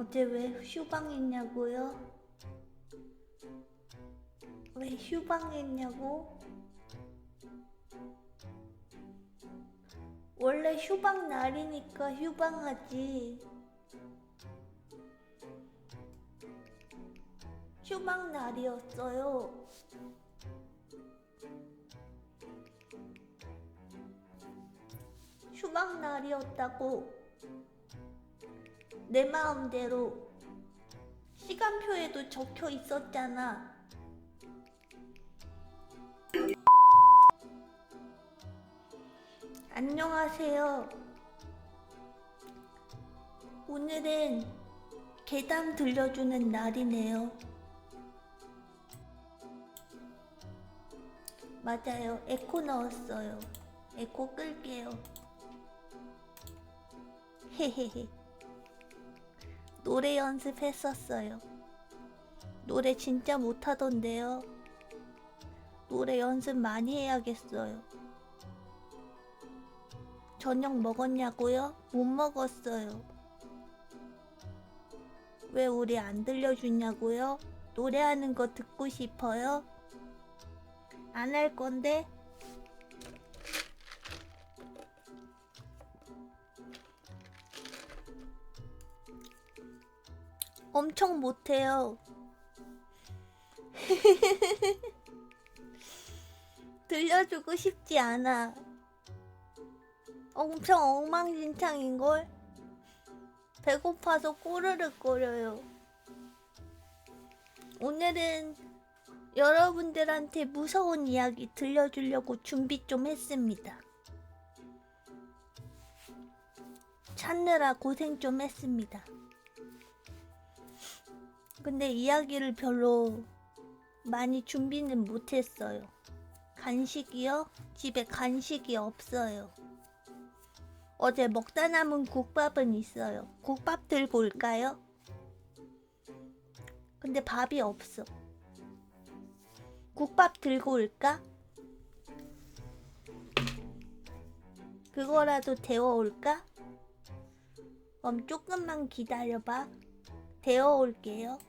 어제 왜 휴방했냐고요? 왜 휴방했냐고? 원래 휴방 날이니까 휴방하지. 휴방 날이었어요. 휴방 날이었다고. 내 마음대로. 시간표에도 적혀 있었잖아. 안녕하세요. 오늘은 괴담 들려주는 날이네요. 맞아요. 에코 넣었어요. 에코 끌게요. 헤헤헤. 노래 연습했었어요. 노래 진짜 못하던데요. 노래 연습 많이 해야겠어요. 저녁 먹었냐고요? 못 먹었어요. 왜 우리 안 들려주냐고요? 노래하는 거 듣고 싶어요? 안 할 건데? 엄청 못해요. 들려주고 싶지 않아. 엄청 엉망진창인걸? 배고파서 꼬르륵거려요. 오늘은 여러분들한테 무서운 이야기 들려주려고 준비 좀 했습니다. 찾느라 고생 좀 했습니다. 근데 이야기를 별로 많이 준비는 못했어요. 간식이요? 집에 간식이 없어요. 어제 먹다 남은 국밥은 있어요. 국밥 들고 올까요? 근데 밥이 없어. 국밥 들고 올까? 그거라도 데워올까? 그럼 조금만 기다려봐. 데워올게요.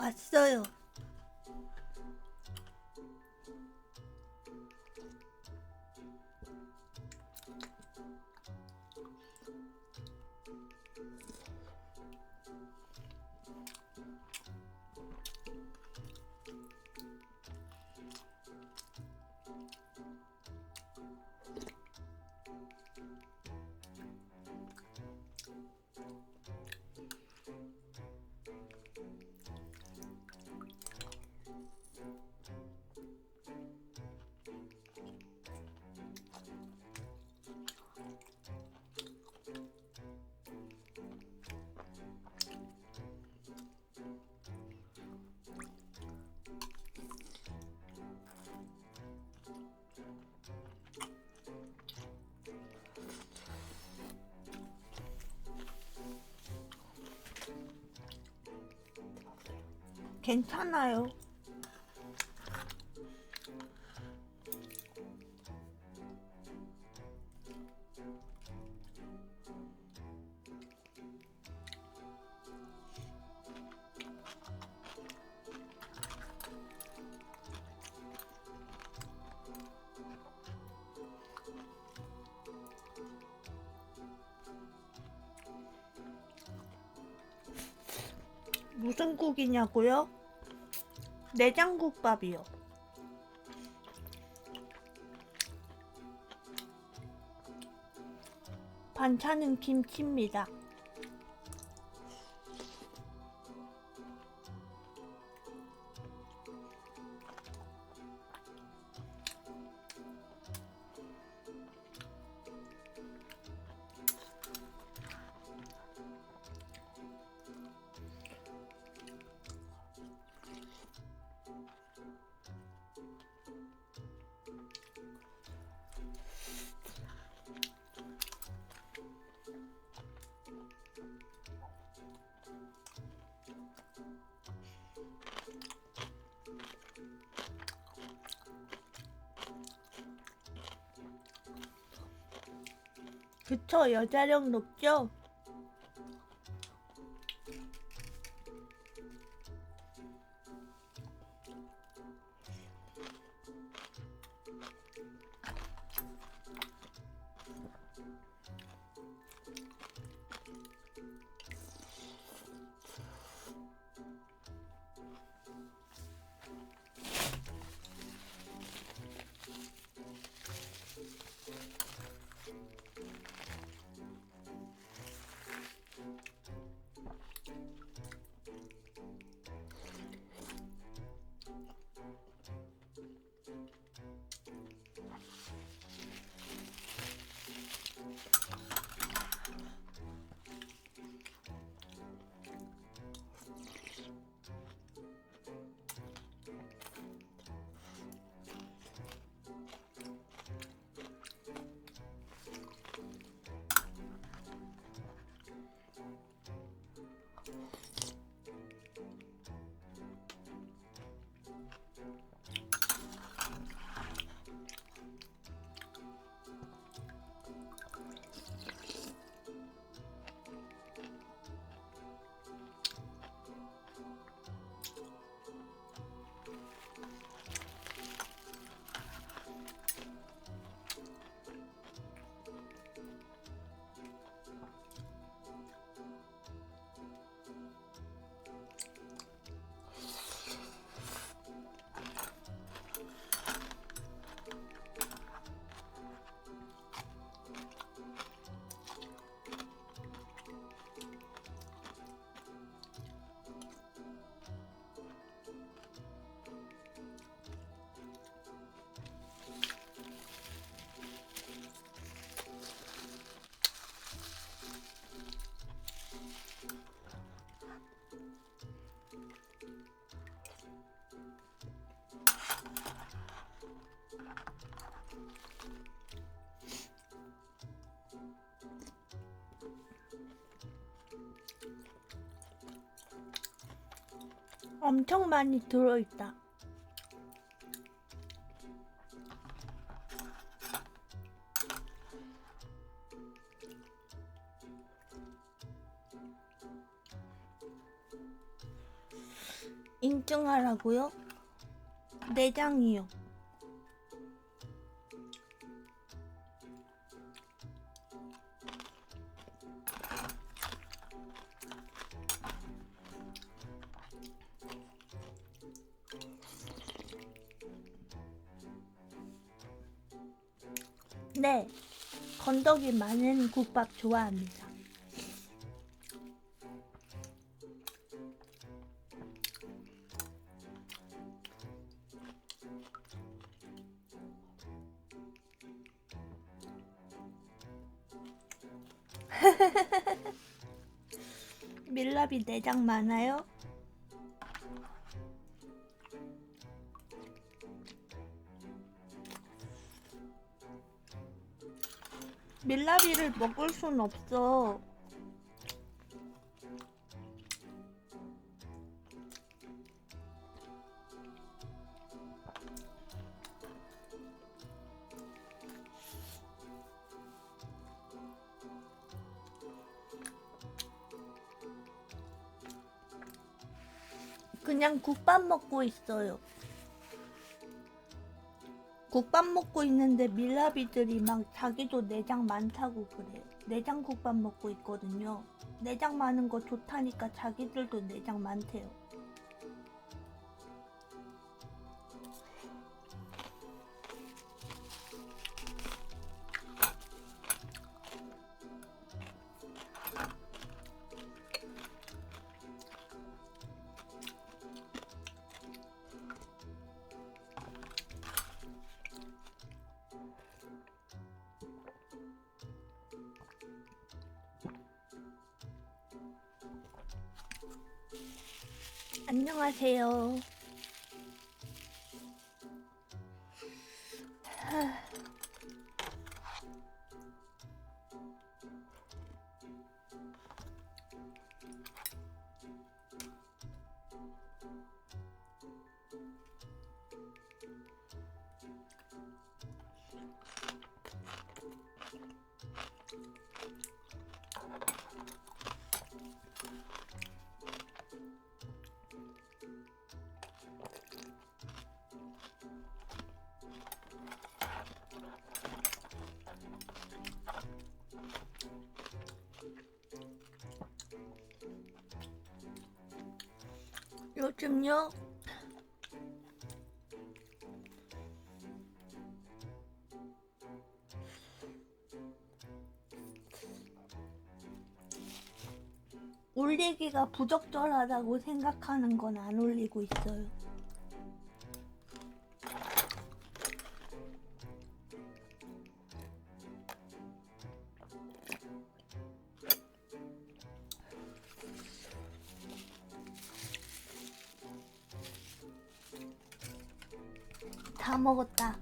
왔어요. 괜찮아요. 무슨 국이냐고요? 내장국밥이요. 반찬은 김치입니다. 그쵸, 여자력 높죠? 엄청 많이 들어있다. 인증하라고요? 내장이요. 네, 건더기 많은 국밥 좋아합니다. 밀랍이 내장 많아요? 밀랍이를 먹을 순 없어. 그냥 국밥 먹고 있어요. 국밥 먹고 있는데 밀랍이들이 막 자기도 내장 많다고 그래요. 내장 국밥 먹고 있거든요. 내장 많은 거 좋다니까 자기들도 내장 많대요. 안녕하세요. 요즘요? 올리기가 부적절하다고 생각하는 건 안 올리고 있어요. 다 먹었다.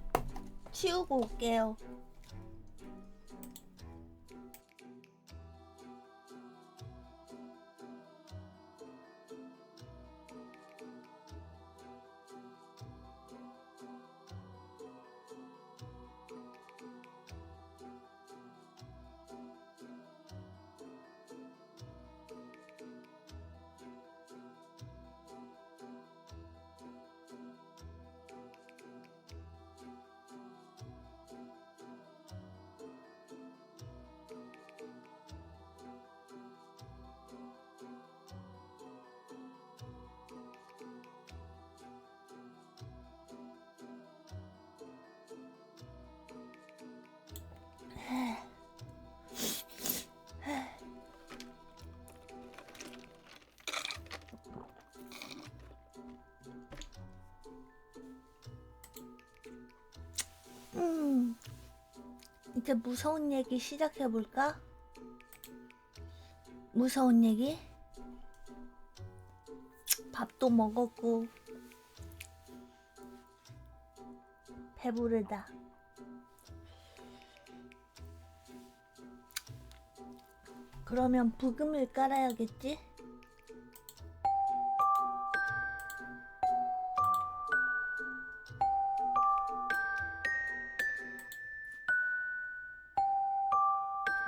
치우고 올게요. 이제 무서운 얘기 시작해볼까? 무서운 얘기? 밥도 먹었고 배부르다. 그러면 부금을 깔아야겠지?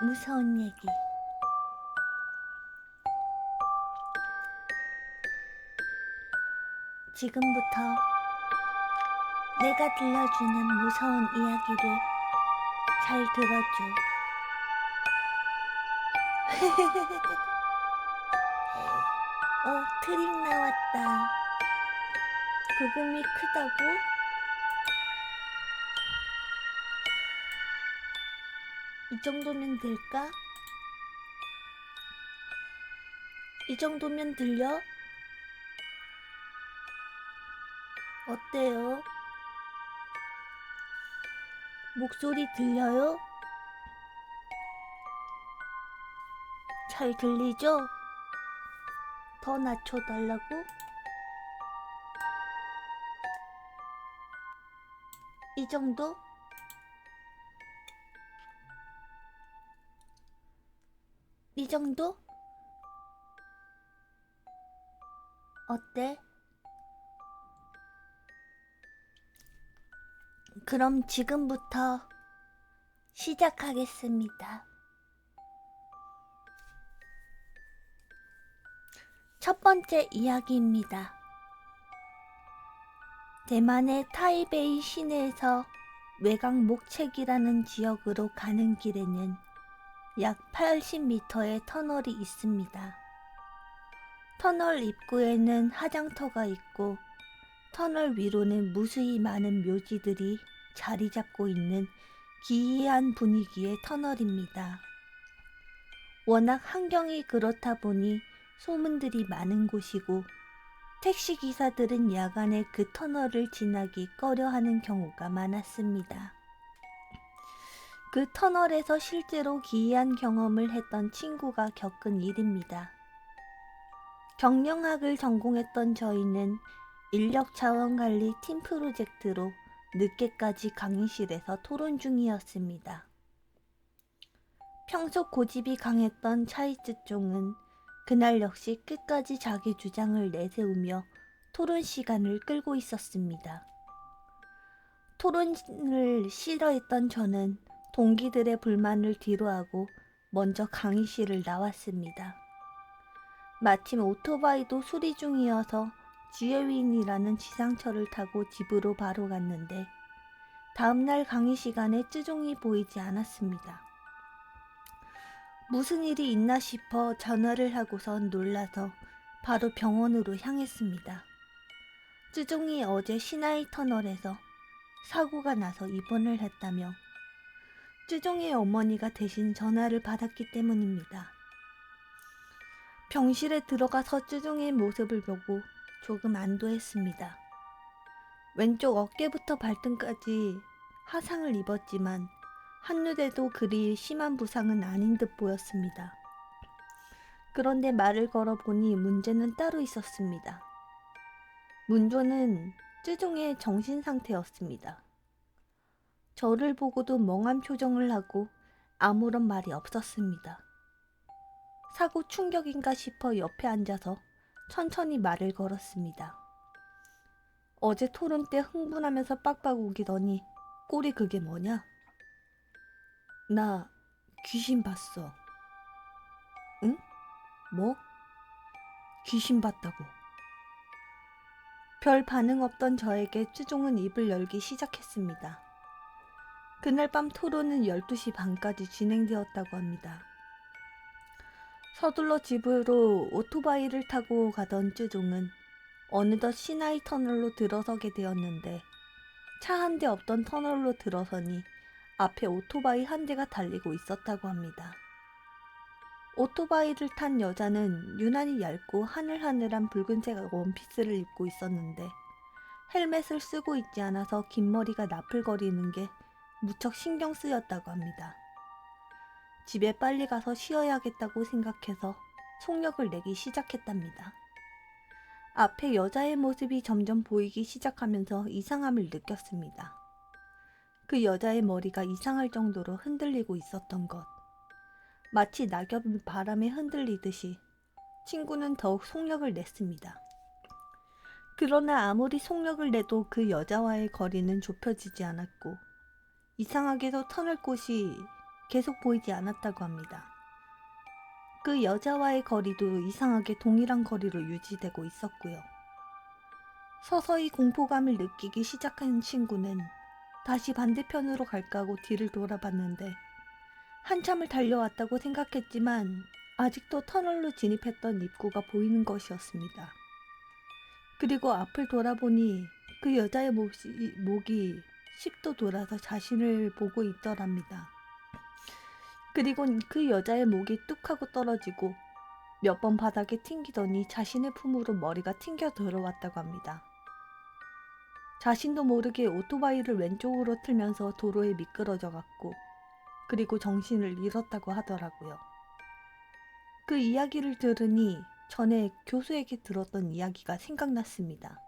무서운 얘기. 지금부터 내가 들려주는 무서운 이야기를 잘 들어줘. 트림 나왔다. 부금이 크다고? 이 정도면 될까? 이 정도면 들려? 어때요? 목소리 들려요? 잘 들리죠? 더 낮춰달라고? 이 정도? 이 정도? 어때? 그럼 지금부터 시작하겠습니다. 첫 번째 이야기입니다. 대만의 타이베이 시내에서 외곽 목책이라는 지역으로 가는 길에는 약 80m의 터널이 있습니다. 터널 입구에는 화장터가 있고 터널 위로는 무수히 많은 묘지들이 자리 잡고 있는 기이한 분위기의 터널입니다. 워낙 환경이 그렇다 보니 소문들이 많은 곳이고 택시기사들은 야간에 그 터널을 지나기 꺼려하는 경우가 많았습니다. 그 터널에서 실제로 기이한 경험을 했던 친구가 겪은 일입니다. 경영학을 전공했던 저희는 인력자원관리 팀 프로젝트로 늦게까지 강의실에서 토론 중이었습니다. 평소 고집이 강했던 차이즈 쫑은 그날 역시 끝까지 자기 주장을 내세우며 토론 시간을 끌고 있었습니다. 토론을 싫어했던 저는 동기들의 불만을 뒤로하고 먼저 강의실을 나왔습니다. 마침 오토바이도 수리 중이어서 지혜윈이라는 지상철을 타고 집으로 바로 갔는데 다음날 강의 시간에 쯔종이 보이지 않았습니다. 무슨 일이 있나 싶어 전화를 하고선 놀라서 바로 병원으로 향했습니다. 쯔종이 어제 시나이 터널에서 사고가 나서 입원을 했다며 쯔종의 어머니가 대신 전화를 받았기 때문입니다. 병실에 들어가서 쯔종의 모습을 보고 조금 안도했습니다. 왼쪽 어깨부터 발등까지 화상을 입었지만 한눈에도 그리 심한 부상은 아닌 듯 보였습니다. 그런데 말을 걸어보니 문제는 따로 있었습니다. 문제는 쯔종의 정신 상태였습니다. 저를 보고도 멍한 표정을 하고 아무런 말이 없었습니다. 사고 충격인가 싶어 옆에 앉아서 천천히 말을 걸었습니다. 어제 토론 때 흥분하면서 빡빡 우기더니 꼴이 그게 뭐냐? 나 귀신 봤어. 응? 뭐? 귀신 봤다고. 별 반응 없던 저에게 쯔종은 입을 열기 시작했습니다. 그날 밤 토론은 12시 반까지 진행되었다고 합니다. 서둘러 집으로 오토바이를 타고 가던 쯔종은 어느덧 시나이 터널로 들어서게 되었는데 차 한 대 없던 터널로 들어서니 앞에 오토바이 한 대가 달리고 있었다고 합니다. 오토바이를 탄 여자는 유난히 얇고 하늘하늘한 붉은색 원피스를 입고 있었는데 헬멧을 쓰고 있지 않아서 긴 머리가 나풀거리는 게 무척 신경 쓰였다고 합니다. 집에 빨리 가서 쉬어야겠다고 생각해서 속력을 내기 시작했답니다. 앞에 여자의 모습이 점점 보이기 시작하면서 이상함을 느꼈습니다. 그 여자의 머리가 이상할 정도로 흔들리고 있었던 것. 마치 낙엽이 바람에 흔들리듯이 친구는 더욱 속력을 냈습니다. 그러나 아무리 속력을 내도 그 여자와의 거리는 좁혀지지 않았고 이상하게도 터널꽃이 계속 보이지 않았다고 합니다. 그 여자와의 거리도 이상하게 동일한 거리로 유지되고 있었고요. 서서히 공포감을 느끼기 시작한 친구는 다시 반대편으로 갈까 하고 뒤를 돌아봤는데 한참을 달려왔다고 생각했지만 아직도 터널로 진입했던 입구가 보이는 것이었습니다. 그리고 앞을 돌아보니 그 여자의 목이 10도 돌아서 자신을 보고 있더랍니다. 그리고 그 여자의 목이 뚝 하고 떨어지고 몇 번 바닥에 튕기더니 자신의 품으로 머리가 튕겨 들어왔다고 합니다. 자신도 모르게 오토바이를 왼쪽으로 틀면서 도로에 미끄러져 갔고 그리고 정신을 잃었다고 하더라고요. 그 이야기를 들으니 전에 교수에게 들었던 이야기가 생각났습니다.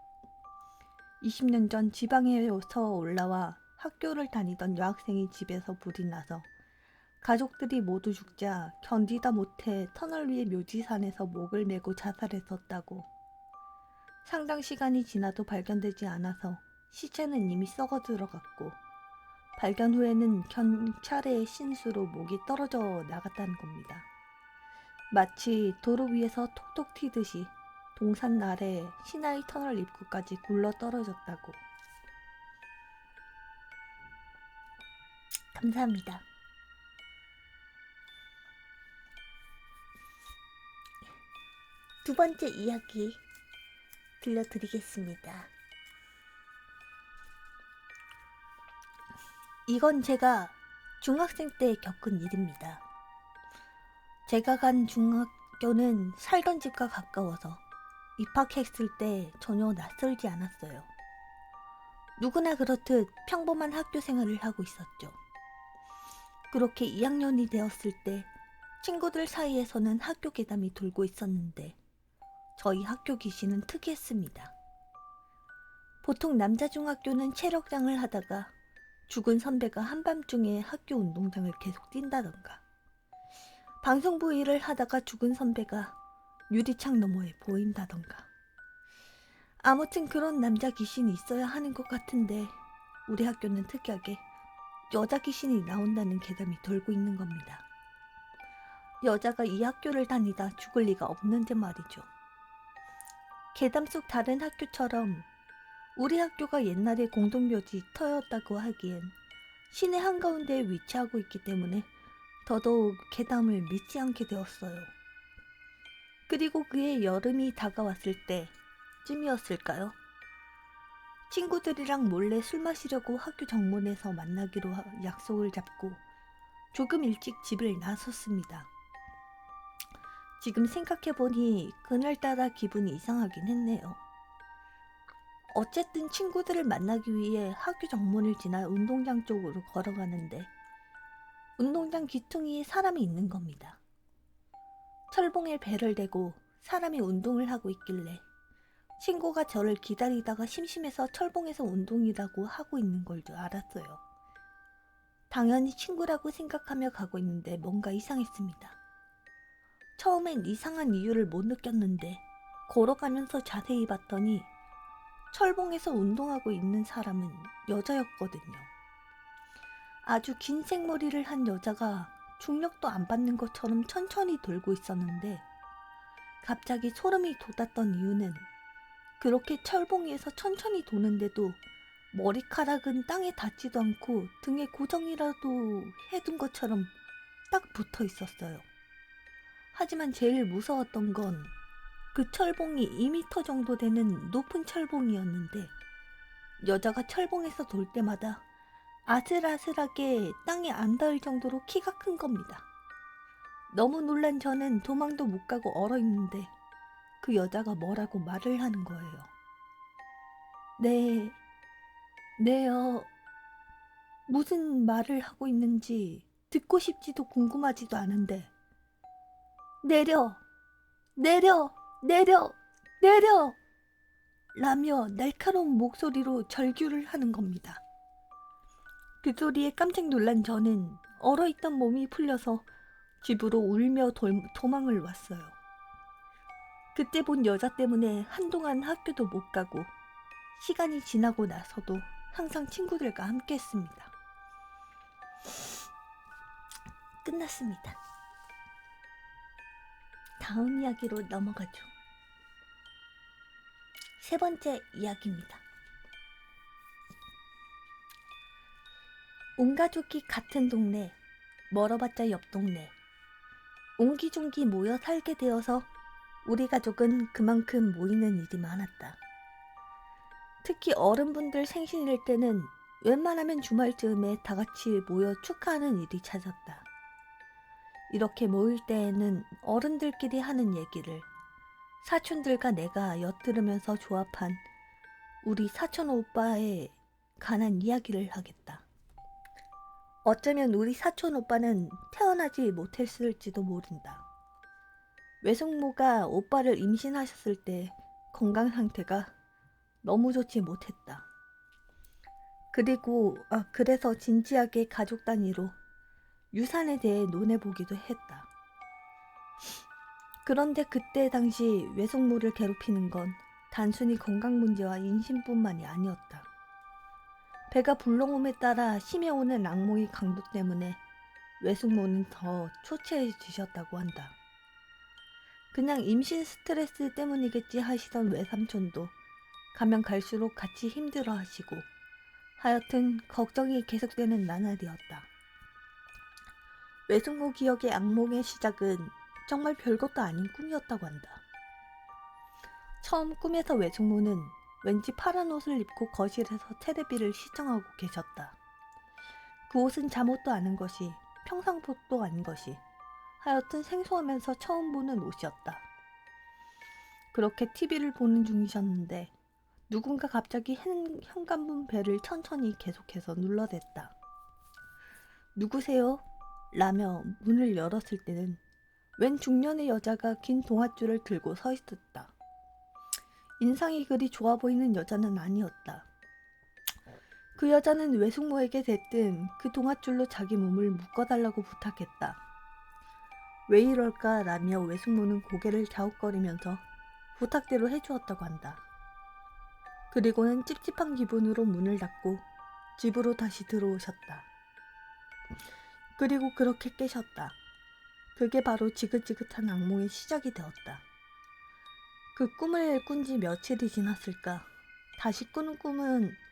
20년 전 지방에서 올라와 학교를 다니던 여학생이 집에서 불이 나서 가족들이 모두 죽자 견디다 못해 터널 위의 묘지산에서 목을 메고 자살했었다고. 상당 시간이 지나도 발견되지 않아서 시체는 이미 썩어 들어갔고 발견 후에는 경찰의 신수로 목이 떨어져 나갔다는 겁니다. 마치 도로 위에서 톡톡 튀듯이 동산 아래 시나이 터널 입구까지 굴러 떨어졌다고. 감사합니다. 두 번째 이야기 들려드리겠습니다. 이건 제가 중학생 때 겪은 일입니다. 제가 간 중학교는 살던 집과 가까워서 입학했을 때 전혀 낯설지 않았어요. 누구나 그렇듯 평범한 학교 생활을 하고 있었죠. 그렇게 2학년이 되었을 때 친구들 사이에서는 학교 괴담이 돌고 있었는데 저희 학교 귀신은 특이했습니다. 보통 남자 중학교는 체력장을 하다가 죽은 선배가 한밤중에 학교 운동장을 계속 뛴다던가 방송부 일을 하다가 죽은 선배가 유리창 너머에 보인다던가 아무튼 그런 남자 귀신이 있어야 하는 것 같은데 우리 학교는 특이하게 여자 귀신이 나온다는 괴담이 돌고 있는 겁니다. 여자가 이 학교를 다니다 죽을 리가 없는데 말이죠. 괴담 속 다른 학교처럼 우리 학교가 옛날에 공동묘지 터였다고 하기엔 시내 한가운데에 위치하고 있기 때문에 더더욱 괴담을 믿지 않게 되었어요. 그리고 그의 여름이 다가왔을 때쯤이었을까요? 친구들이랑 몰래 술 마시려고 학교 정문에서 만나기로 약속을 잡고 조금 일찍 집을 나섰습니다. 지금 생각해보니 그날따라 기분이 이상하긴 했네요. 어쨌든 친구들을 만나기 위해 학교 정문을 지나 운동장 쪽으로 걸어가는데 운동장 귀퉁이에 사람이 있는 겁니다. 철봉에 배를 대고 사람이 운동을 하고 있길래 친구가 저를 기다리다가 심심해서 철봉에서 운동이라고 하고 있는 걸 줄 알았어요. 당연히 친구라고 생각하며 가고 있는데 뭔가 이상했습니다. 처음엔 이상한 이유를 못 느꼈는데 걸어가면서 자세히 봤더니 철봉에서 운동하고 있는 사람은 여자였거든요. 아주 긴 생머리를 한 여자가 중력도 안 받는 것처럼 천천히 돌고 있었는데 갑자기 소름이 돋았던 이유는 그렇게 철봉 위에서 천천히 도는데도 머리카락은 땅에 닿지도 않고 등에 고정이라도 해둔 것처럼 딱 붙어 있었어요. 하지만 제일 무서웠던 건 그 철봉이 2m 정도 되는 높은 철봉이었는데 여자가 철봉에서 돌 때마다 아슬아슬하게 땅에 안 닿을 정도로 키가 큰 겁니다. 너무 놀란 저는 도망도 못 가고 얼어있는데 그 여자가 뭐라고 말을 하는 거예요. 네요. 무슨 말을 하고 있는지 듣고 싶지도 궁금하지도 않은데 내려! 라며 날카로운 목소리로 절규를 하는 겁니다. 그 소리에 깜짝 놀란 저는 얼어있던 몸이 풀려서 집으로 울며 도망을 왔어요. 그때 본 여자 때문에 한동안 학교도 못 가고 시간이 지나고 나서도 항상 친구들과 함께 했습니다. 끝났습니다. 다음 이야기로 넘어가죠. 세 번째 이야기입니다. 온 가족이 같은 동네, 멀어봤자 옆 동네. 옹기종기 모여 살게 되어서 우리 가족은 그만큼 모이는 일이 많았다. 특히 어른분들 생신일 때는 웬만하면 주말쯤에 다 같이 모여 축하하는 일이 잦았다. 이렇게 모일 때에는 어른들끼리 하는 얘기를 사촌들과 내가 엿들으면서 조합한 우리 사촌 오빠에 관한 이야기를 하겠다. 어쩌면 우리 사촌 오빠는 태어나지 못했을지도 모른다. 외숙모가 오빠를 임신하셨을 때 건강 상태가 너무 좋지 못했다. 그래서 진지하게 가족 단위로 유산에 대해 논해보기도 했다. 그런데 그때 당시 외숙모를 괴롭히는 건 단순히 건강 문제와 임신뿐만이 아니었다. 배가 불러옴에 따라 심해오는 악몽의 강도 때문에 외숙모는 더 초췌해지셨다고 한다. 그냥 임신 스트레스 때문이겠지 하시던 외삼촌도 가면 갈수록 같이 힘들어 하시고 하여튼 걱정이 계속되는 나날이었다. 외숙모 기억의 악몽의 시작은 정말 별것도 아닌 꿈이었다고 한다. 처음 꿈에서 외숙모는 왠지 파란 옷을 입고 거실에서 테레비를 시청하고 계셨다. 그 옷은 잠옷도 아닌 것이 평상복도 아닌 것이 하여튼 생소하면서 처음 보는 옷이었다. 그렇게 TV를 보는 중이셨는데 누군가 갑자기 현관문 벨을 천천히 계속해서 눌러댔다. 누구세요? 라며 문을 열었을 때는 웬 중년의 여자가 긴 동아줄을 들고 서 있었다. 인상이 그리 좋아 보이는 여자는 아니었다. 그 여자는 외숙모에게 대뜸 그 동아줄로 자기 몸을 묶어달라고 부탁했다. 왜 이럴까 라며 외숙모는 고개를 갸웃거리면서 부탁대로 해주었다고 한다. 그리고는 찝찝한 기분으로 문을 닫고 집으로 다시 들어오셨다. 그리고 그렇게 깨셨다. 그게 바로 지긋지긋한 악몽의 시작이 되었다. 그 꿈을 꾼 지 며칠이 지났을까. 다시 꾸는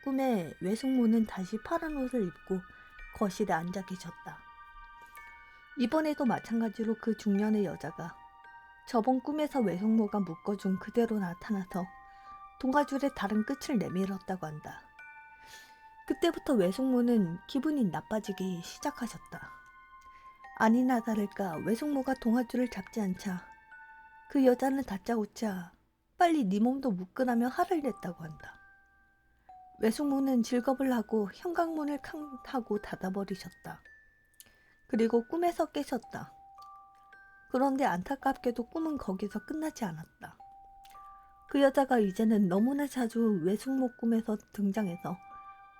꿈에 외숙모는 다시 파란 옷을 입고 거실에 앉아 계셨다. 이번에도 마찬가지로 그 중년의 여자가 저번 꿈에서 외숙모가 묶어준 그대로 나타나서 동아줄의 다른 끝을 내밀었다고 한다. 그때부터 외숙모는 기분이 나빠지기 시작하셨다. 아니나 다를까 외숙모가 동아줄을 잡지 않자 그 여자는 다짜고짜 빨리 네 몸도 묶으라며 화를 냈다고 한다. 외숙모는 질겁을 하고 현관문을 하고 닫아버리셨다. 그리고 꿈에서 깨셨다. 그런데 안타깝게도 꿈은 거기서 끝나지 않았다. 그 여자가 이제는 너무나 자주 외숙모 꿈에서 등장해서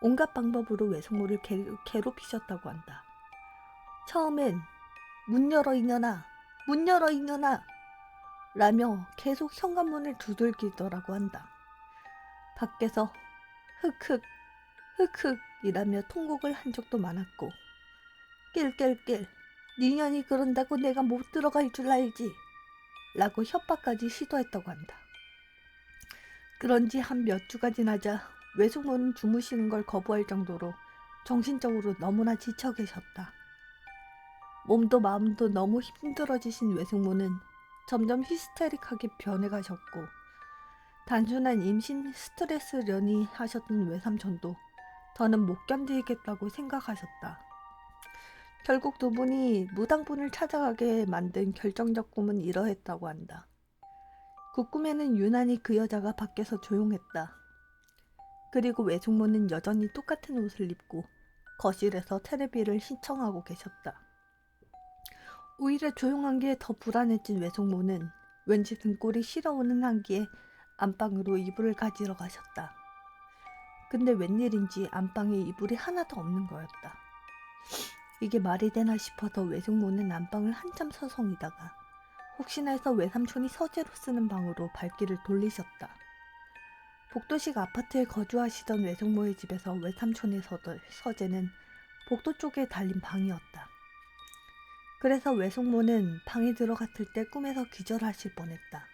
온갖 방법으로 외숙모를 괴롭히셨다고 한다. 처음엔 문 열어 이년아, 문 열어 이년아 라며 계속 현관문을 두들기더라고 한다. 밖에서 흑흑 흑흑 이라며 통곡을 한 적도 많았고 낄낄낄 니년이 그런다고 내가 못 들어갈 줄 알지 라고 협박까지 시도했다고 한다. 그런지 한 몇 주가 지나자 외숙모는 주무시는 걸 거부할 정도로 정신적으로 너무나 지쳐 계셨다. 몸도 마음도 너무 힘들어지신 외숙모는 점점 히스테릭하게 변해가셨고 단순한 임신 스트레스려니 하셨던 외삼촌도 더는 못 견디겠다고 생각하셨다. 결국 두 분이 무당분을 찾아가게 만든 결정적 꿈은 이러했다고 한다. 그 꿈에는 유난히 그 여자가 밖에서 조용했다. 그리고 외숙모는 여전히 똑같은 옷을 입고 거실에서 테레비를 시청하고 계셨다. 오히려 조용한 게 더 불안해진 외숙모는 왠지 등골이 시려오는 한기에 안방으로 이불을 가지러 가셨다. 근데 웬일인지 안방에 이불이 하나도 없는 거였다. 이게 말이 되나 싶어서 외숙모는 안방을 한참 서성이다가 혹시나 해서 외삼촌이 서재로 쓰는 방으로 발길을 돌리셨다. 복도식 아파트에 거주하시던 외숙모의 집에서 외삼촌의 서재는 복도 쪽에 달린 방이었다. 그래서 외숙모는 방에 들어갔을 때 꿈에서 기절하실 뻔했다.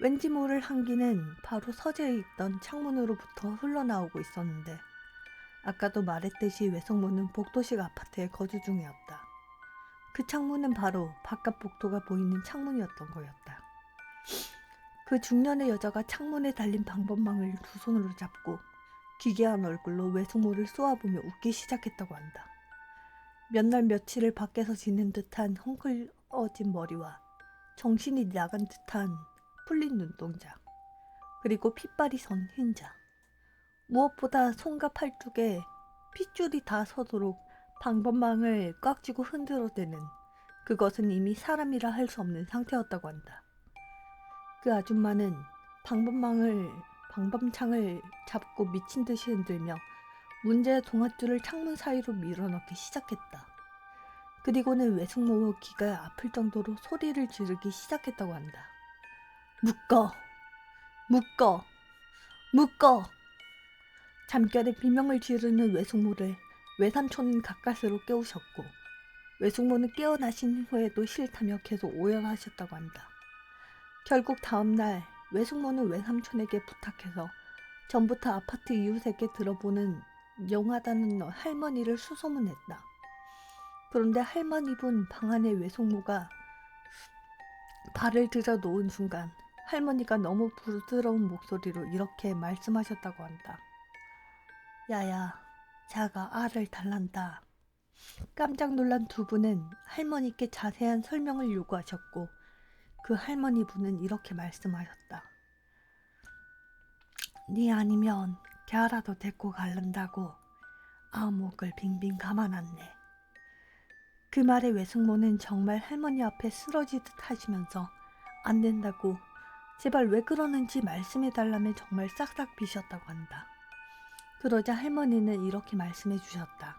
왠지 모를 한기는 바로 서재에 있던 창문으로부터 흘러나오고 있었는데 아까도 말했듯이 외숙모는 복도식 아파트에 거주 중이었다. 그 창문은 바로 바깥 복도가 보이는 창문이었던 거였다. 그 중년의 여자가 창문에 달린 방범망을 두 손으로 잡고 기괴한 얼굴로 외숙모를 쏘아보며 웃기 시작했다고 한다. 몇 날 며칠을 밖에서 지낸 듯한 헝클어진 머리와 정신이 나간 듯한 풀린 눈동자, 그리고 핏발이 선 흰자. 무엇보다 손과 팔뚝에 핏줄이 다 서도록 방범망을 꽉 쥐고 흔들어대는 그것은 이미 사람이라 할 수 없는 상태였다고 한다. 그 아줌마는 방범창을 잡고 미친 듯이 흔들며 문제의 동아줄을 창문 사이로 밀어넣기 시작했다. 그리고는 외숙모 귀가 아플 정도로 소리를 지르기 시작했다고 한다. 묶어! 묶어! 묶어! 잠결에 비명을 지르는 외숙모를 외삼촌은 가까스로 깨우셨고 외숙모는 깨어나신 후에도 싫다며 계속 오열하셨다고 한다. 결국 다음날 외숙모는 외삼촌에게 부탁해서 전부터 아파트 이웃에게 들어보는 영하다는 할머니를 수소문했다. 그런데 할머니분 방 안에 외숙모가 발을 들여 놓은 순간 할머니가 너무 부드러운 목소리로 이렇게 말씀하셨다고 한다. 야야, 자가 알을 달란다. 깜짝 놀란 두 분은 할머니께 자세한 설명을 요구하셨고 그 할머니 분은 이렇게 말씀하셨다. 네 아니면 걔라도 데리고 갈란다고 아목을 빙빙 감아놨네. 그 말에 외숙모는 정말 할머니 앞에 쓰러지듯 하시면서 안 된다고 제발 왜 그러는지 말씀해달라며 정말 싹싹 비셨다고 한다. 그러자 할머니는 이렇게 말씀해 주셨다.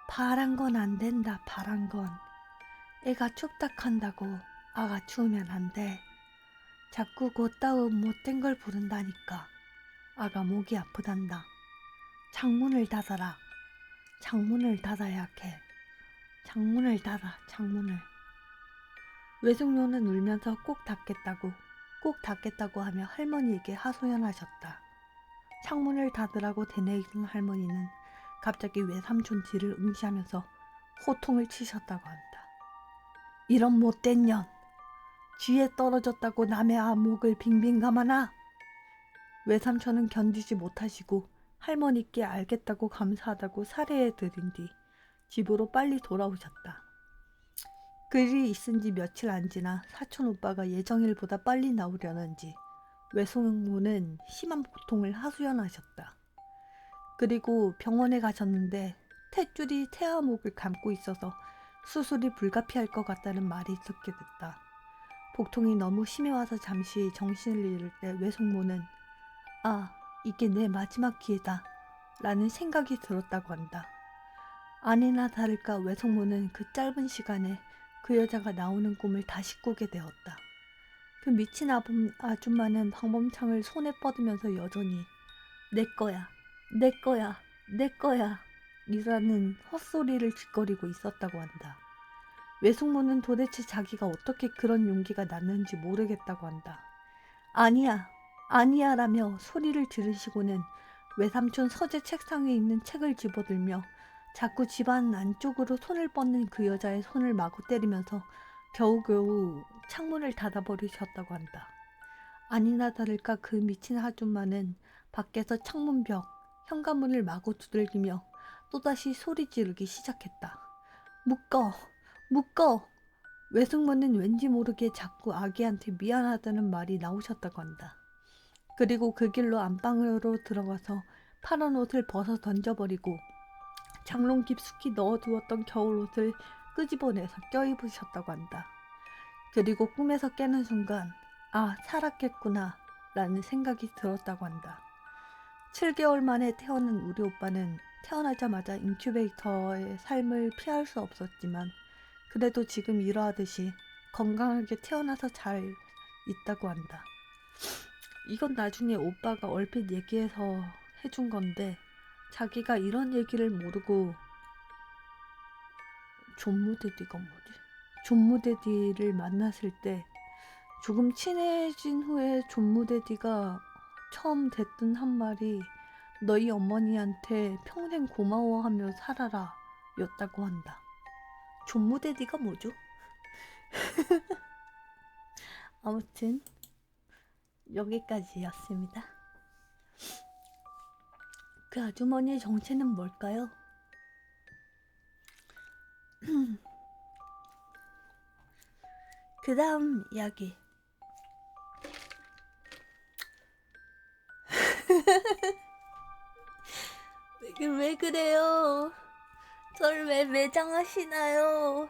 바란 건 안 된다. 바란 건. 애가 춥다 한다고 아가 추우면 안 돼. 자꾸 곧다운 못된 걸 부른다니까. 아가 목이 아프단다. 창문을 닫아라. 창문을 닫아야 해. 창문을 닫아. 창문을. 외숙모는 울면서 꼭 닫겠다고 하며 할머니에게 하소연하셨다. 창문을 닫으라고 대내이던 할머니는 갑자기 외삼촌 뒤를 응시하면서 호통을 치셨다고 한다. 이런 못된 년, 쥐에 떨어졌다고 남의 안목을 빙빙 감아나? 외삼촌은 견디지 못하시고 할머니께 알겠다고 감사하다고 사례해드린 뒤 집으로 빨리 돌아오셨다. 그 일이 있은 지 며칠 안 지나 사촌 오빠가 예정일보다 빨리 나오려는지 외숙모는 심한 고통을 하소연하셨다. 그리고 병원에 가셨는데 탯줄이 태아목을 감고 있어서 수술이 불가피할 것 같다는 말이 듣게 됐다. 복통이 너무 심해와서 잠시 정신을 잃을 때 외숙모는 아, 이게 내 마지막 기회다 라는 생각이 들었다고 한다. 아니나 다를까 외숙모는 그 짧은 시간에 그 여자가 나오는 꿈을 다시 꾸게 되었다. 그 미친 아줌마는 방범창을 손에 뻗으면서 여전히 내 거야, 내 거야, 내 거야 이라는 헛소리를 짓거리고 있었다고 한다. 외숙모는 도대체 자기가 어떻게 그런 용기가 났는지 모르겠다고 한다. 아니야, 아니야 라며 소리를 지르시고는 외삼촌 서재 책상 위에 있는 책을 집어들며 자꾸 집안 안쪽으로 손을 뻗는 그 여자의 손을 마구 때리면서 겨우겨우 창문을 닫아버리셨다고 한다. 아니나 다를까 그 미친 아줌마는 밖에서 창문벽, 현관문을 마구 두들기며 또다시 소리 지르기 시작했다. 묶어! 묶어! 외숙모는 왠지 모르게 자꾸 아기한테 미안하다는 말이 나오셨다고 한다. 그리고 그 길로 안방으로 들어가서 파란 옷을 벗어 던져버리고 장롱 깊숙이 넣어두었던 겨울옷을 끄집어내서 껴입으셨다고 한다. 그리고 꿈에서 깨는 순간 아, 살았겠구나 라는 생각이 들었다고 한다. 7개월 만에 태어난 우리 오빠는 태어나자마자 인큐베이터의 삶을 피할 수 없었지만 그래도 지금 이러하듯이 건강하게 태어나서 잘 있다고 한다. 이건 나중에 오빠가 얼핏 얘기해서 해준 건데 자기가 이런 얘기를 모르고 존무대디가 뭐지? 존무대디를 만났을 때 조금 친해진 후에 존무대디가 처음 대뜬 한 말이 너희 어머니한테 평생 고마워하며 살아라 였다고 한다. 존무대디가 뭐죠? 아무튼 여기까지였습니다. 그 아주머니의 정체는 뭘까요? 그 다음 이야기. 왜 그래요? 저를 왜 매장하시나요?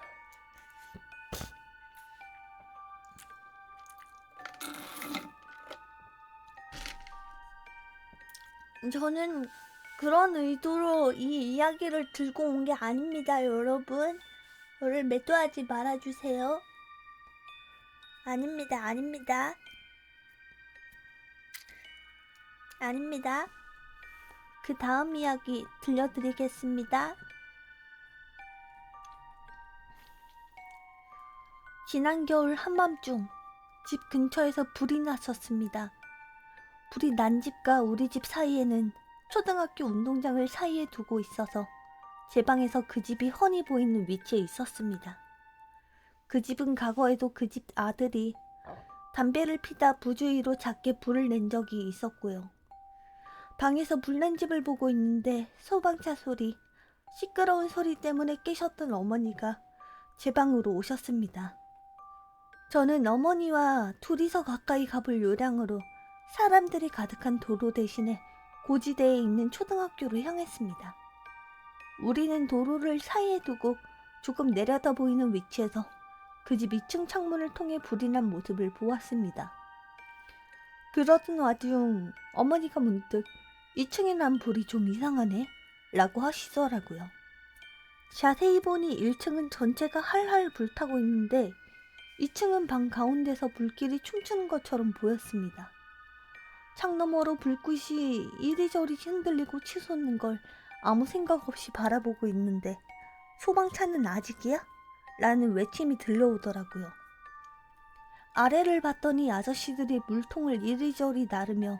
저는 그런 의도로 이 이야기를 들고 온 게 아닙니다, 여러분. 저를 매도하지 말아주세요. 아닙니다, 아닙니다. 아닙니다. 그 다음 이야기 들려드리겠습니다. 지난 겨울 한밤중 집 근처에서 불이 났었습니다. 불이 난 집과 우리 집 사이에는 초등학교 운동장을 사이에 두고 있어서 제 방에서 그 집이 훤히 보이는 위치에 있었습니다. 그 집은 과거에도 그 집 아들이 담배를 피다 부주의로 작게 불을 낸 적이 있었고요. 방에서 불난 집을 보고 있는데 소방차 소리, 시끄러운 소리 때문에 깨셨던 어머니가 제 방으로 오셨습니다. 저는 어머니와 둘이서 가까이 가볼 요량으로 사람들이 가득한 도로 대신에 고지대에 있는 초등학교로 향했습니다. 우리는 도로를 사이에 두고 조금 내려다 보이는 위치에서 그 집 2층 창문을 통해 불이 난 모습을 보았습니다. 그러던 와중 어머니가 문득 2층에 난 불이 좀 이상하네 라고 하시더라고요. 자세히 보니 1층은 전체가 활활 불타고 있는데 2층은 방 가운데서 불길이 춤추는 것처럼 보였습니다. 창 너머로 불꽃이 이리저리 흔들리고 치솟는 걸 아무 생각 없이 바라보고 있는데 소방차는 아직이야? 라는 외침이 들려오더라고요. 아래를 봤더니 아저씨들이 물통을 이리저리 나르며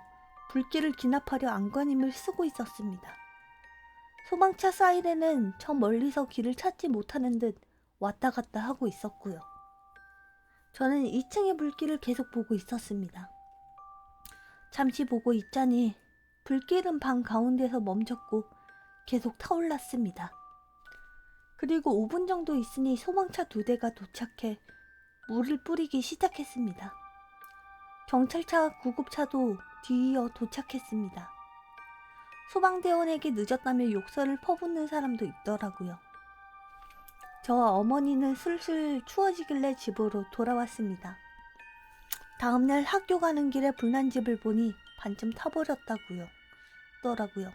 불길을 기납하려 안간힘을 쓰고 있었습니다. 소방차 사이렌은 저 멀리서 길을 찾지 못하는 듯 왔다 갔다 하고 있었고요. 저는 2층의 불길을 계속 보고 있었습니다. 잠시 보고 있자니 불길은 방 가운데서 멈췄고 계속 타올랐습니다. 그리고 5분 정도 있으니 소방차 2대가 도착해 물을 뿌리기 시작했습니다. 경찰차와 구급차도 뒤이어 도착했습니다. 소방대원에게 늦었다며 욕설을 퍼붓는 사람도 있더라고요. 저와 어머니는 슬슬 추워지길래 집으로 돌아왔습니다. 다음날 학교 가는 길에 불난 집을 보니 반쯤 타버렸다고요. 더라고요.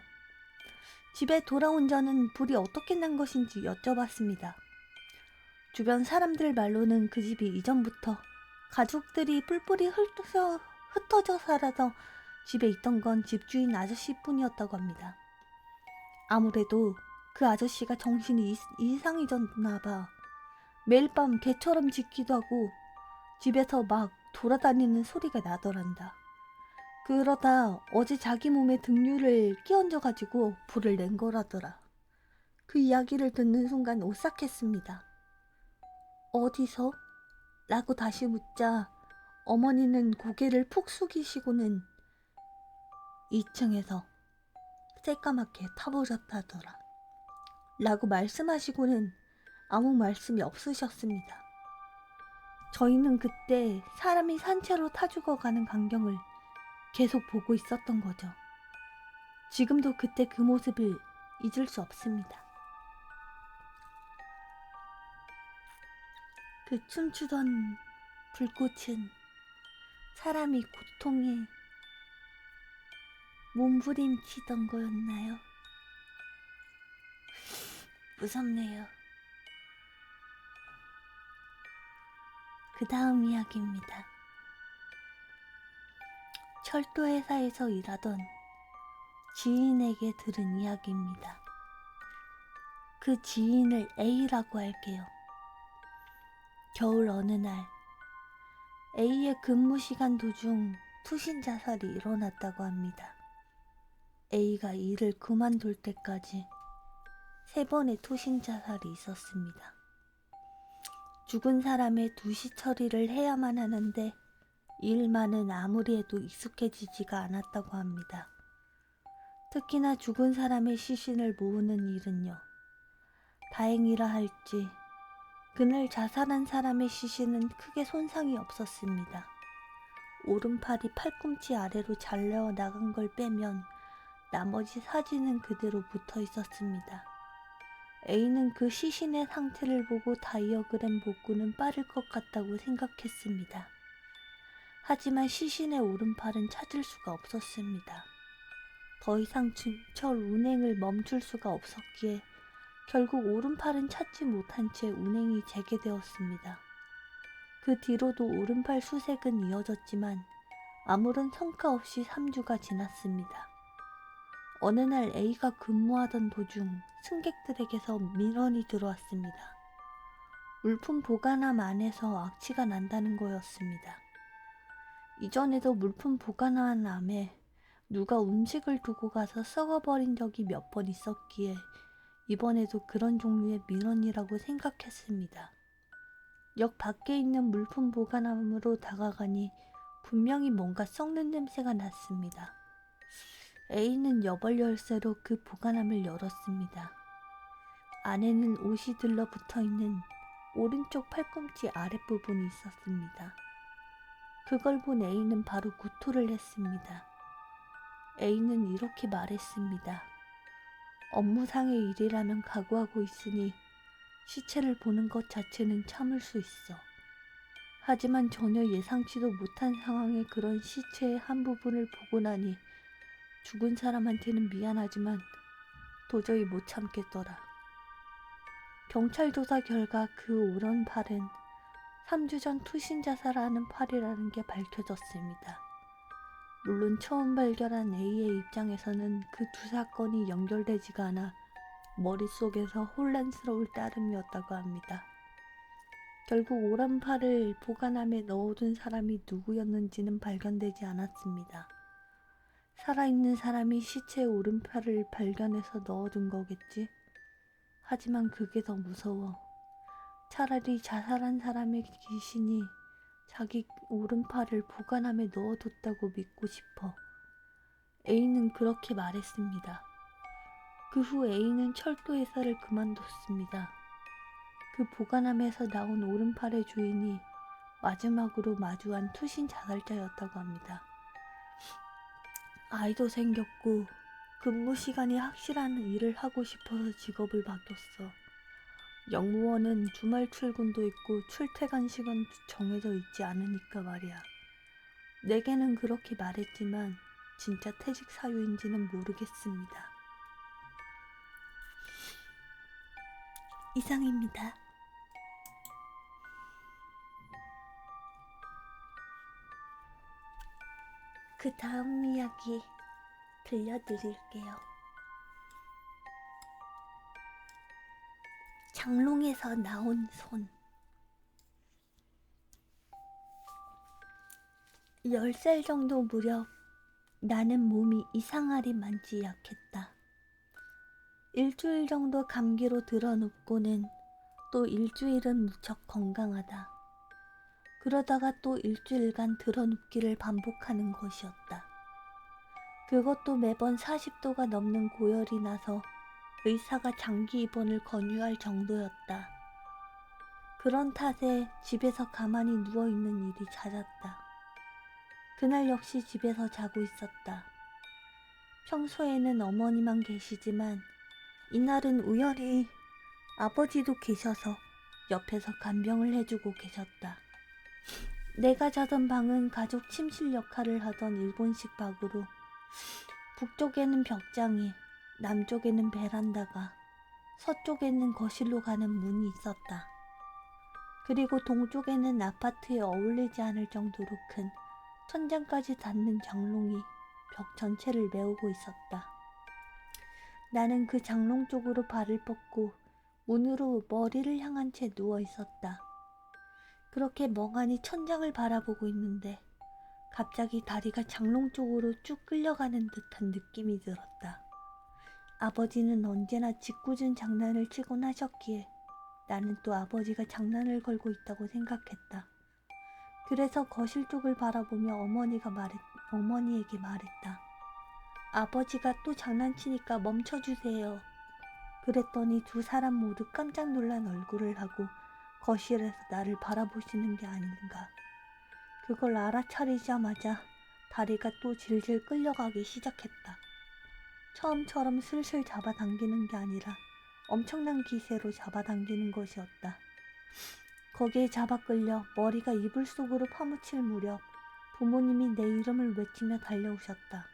집에 돌아온 저는 불이 어떻게 난 것인지 여쭤봤습니다. 주변 사람들 말로는 그 집이 이전부터 가족들이 뿔뿔이 흩어져 살아서 집에 있던 건 집주인 아저씨뿐이었다고 합니다. 아무래도 그 아저씨가 정신이 이상해졌나 봐. 매일 밤 개처럼 짖기도 하고 집에서 막 돌아다니는 소리가 나더란다. 그러다 어제 자기 몸에 등유를 끼얹어가지고 불을 낸 거라더라. 그 이야기를 듣는 순간 오싹했습니다. 어디서? 라고 다시 묻자 어머니는 고개를 푹 숙이시고는 2층에서 새까맣게 타버렸다더라. 라고 말씀하시고는 아무 말씀이 없으셨습니다. 저희는 그때 사람이 산채로 타 죽어가는 광경을 계속 보고 있었던 거죠. 지금도 그때 그 모습을 잊을 수 없습니다. 그 춤추던 불꽃은 사람이 고통에 몸부림치던 거였나요? 무섭네요. 그 다음 이야기입니다. 철도회사에서 일하던 지인에게 들은 이야기입니다. 그 지인을 A라고 할게요. 겨울 어느 날 A의 근무 시간 도중 투신 자살이 일어났다고 합니다. A가 일을 그만둘 때까지 3번의 투신 자살이 있었습니다. 죽은 사람의 두시 처리를 해야만 하는데 일만은 아무리 해도 익숙해지지가 않았다고 합니다. 특히나 죽은 사람의 시신을 모으는 일은요. 다행이라 할지 그날 자살한 사람의 시신은 크게 손상이 없었습니다. 오른팔이 팔꿈치 아래로 잘려 나간 걸 빼면 나머지 사진은 그대로 붙어 있었습니다. A는 그 시신의 상태를 보고 다이어그램 복구는 빠를 것 같다고 생각했습니다. 하지만 시신의 오른팔은 찾을 수가 없었습니다. 더 이상 철 운행을 멈출 수가 없었기에 결국 오른팔은 찾지 못한 채 운행이 재개되었습니다. 그 뒤로도 오른팔 수색은 이어졌지만 아무런 성과 없이 3주가 지났습니다. 어느 날 A가 근무하던 도중 승객들에게서 민원이 들어왔습니다. 물품 보관함 안에서 악취가 난다는 거였습니다. 이전에도 물품 보관함에 누가 음식을 두고 가서 썩어버린 적이 몇 번 있었기에 이번에도 그런 종류의 민원이라고 생각했습니다. 역 밖에 있는 물품 보관함으로 다가가니 분명히 뭔가 썩는 냄새가 났습니다. A는 여벌 열쇠로 그 보관함을 열었습니다. 안에는 옷이 들러붙어 있는 오른쪽 팔꿈치 아랫부분이 있었습니다. 그걸 본 A는 바로 구토를 했습니다. A는 이렇게 말했습니다. 업무상의 일이라면 각오하고 있으니 시체를 보는 것 자체는 참을 수 있어. 하지만 전혀 예상치도 못한 상황에 그런 시체의 한 부분을 보고 나니 죽은 사람한테는 미안하지만 도저히 못 참겠더라. 경찰 조사 결과 그 오른팔은 3주 전 투신 자살하는 팔이라는 게 밝혀졌습니다. 물론 처음 발견한 A의 입장에서는 그 두 사건이 연결되지가 않아 머릿속에서 혼란스러울 따름이었다고 합니다. 결국 오른팔을 보관함에 넣어둔 사람이 누구였는지는 발견되지 않았습니다. 살아있는 사람이 시체의 오른팔을 발견해서 넣어둔 거겠지? 하지만 그게 더 무서워. 차라리 자살한 사람의 귀신이 자기 오른팔을 보관함에 넣어뒀다고 믿고 싶어. A는 그렇게 말했습니다. 그 후 A는 철도 회사를 그만뒀습니다. 그 보관함에서 나온 오른팔의 주인이 마지막으로 마주한 투신 자살자였다고 합니다. 아이도 생겼고 근무 시간이 확실한 일을 하고 싶어서 직업을 바꿨어. 영무원은 주말 출근도 있고 출퇴근 시간도 정해져 있지 않으니까 말이야. 내게는 그렇게 말했지만 진짜 퇴직 사유인지는 모르겠습니다. 이상입니다. 그 다음 이야기 들려드릴게요. 장롱에서 나온 손. 10살 정도 무렵 나는 몸이 이상하리 많지 약했다. 일주일 정도 감기로 드러눕고는 또 일주일은 무척 건강하다. 그러다가 또 일주일간 드러눕기를 반복하는 것이었다. 그것도 매번 40도가 넘는 고열이 나서 의사가 장기 입원을 권유할 정도였다. 그런 탓에 집에서 가만히 누워있는 일이 잦았다. 그날 역시 집에서 자고 있었다. 평소에는 어머니만 계시지만 이날은 우연히 아버지도 계셔서 옆에서 간병을 해주고 계셨다. 내가 자던 방은 가족 침실 역할을 하던 일본식 방으로 북쪽에는 벽장이, 남쪽에는 베란다가, 서쪽에는 거실로 가는 문이 있었다. 그리고 동쪽에는 아파트에 어울리지 않을 정도로 큰 천장까지 닿는 장롱이 벽 전체를 메우고 있었다. 나는 그 장롱 쪽으로 발을 뻗고 문으로 머리를 향한 채 누워 있었다. 그렇게 멍하니 천장을 바라보고 있는데 갑자기 다리가 장롱 쪽으로 쭉 끌려가는 듯한 느낌이 들었다. 아버지는 언제나 짓궂은 장난을 치곤 하셨기에 나는 또 아버지가 장난을 걸고 있다고 생각했다. 그래서 거실 쪽을 바라보며 어머니에게 말했다. 아버지가 또 장난치니까 멈춰주세요. 그랬더니 두 사람 모두 깜짝 놀란 얼굴을 하고 거실에서 나를 바라보시는 게 아닌가. 그걸 알아차리자마자 다리가 또 질질 끌려가기 시작했다. 처음처럼 슬슬 잡아당기는 게 아니라 엄청난 기세로 잡아당기는 것이었다. 거기에 잡아 끌려 머리가 이불 속으로 파묻힐 무렵 부모님이 내 이름을 외치며 달려오셨다.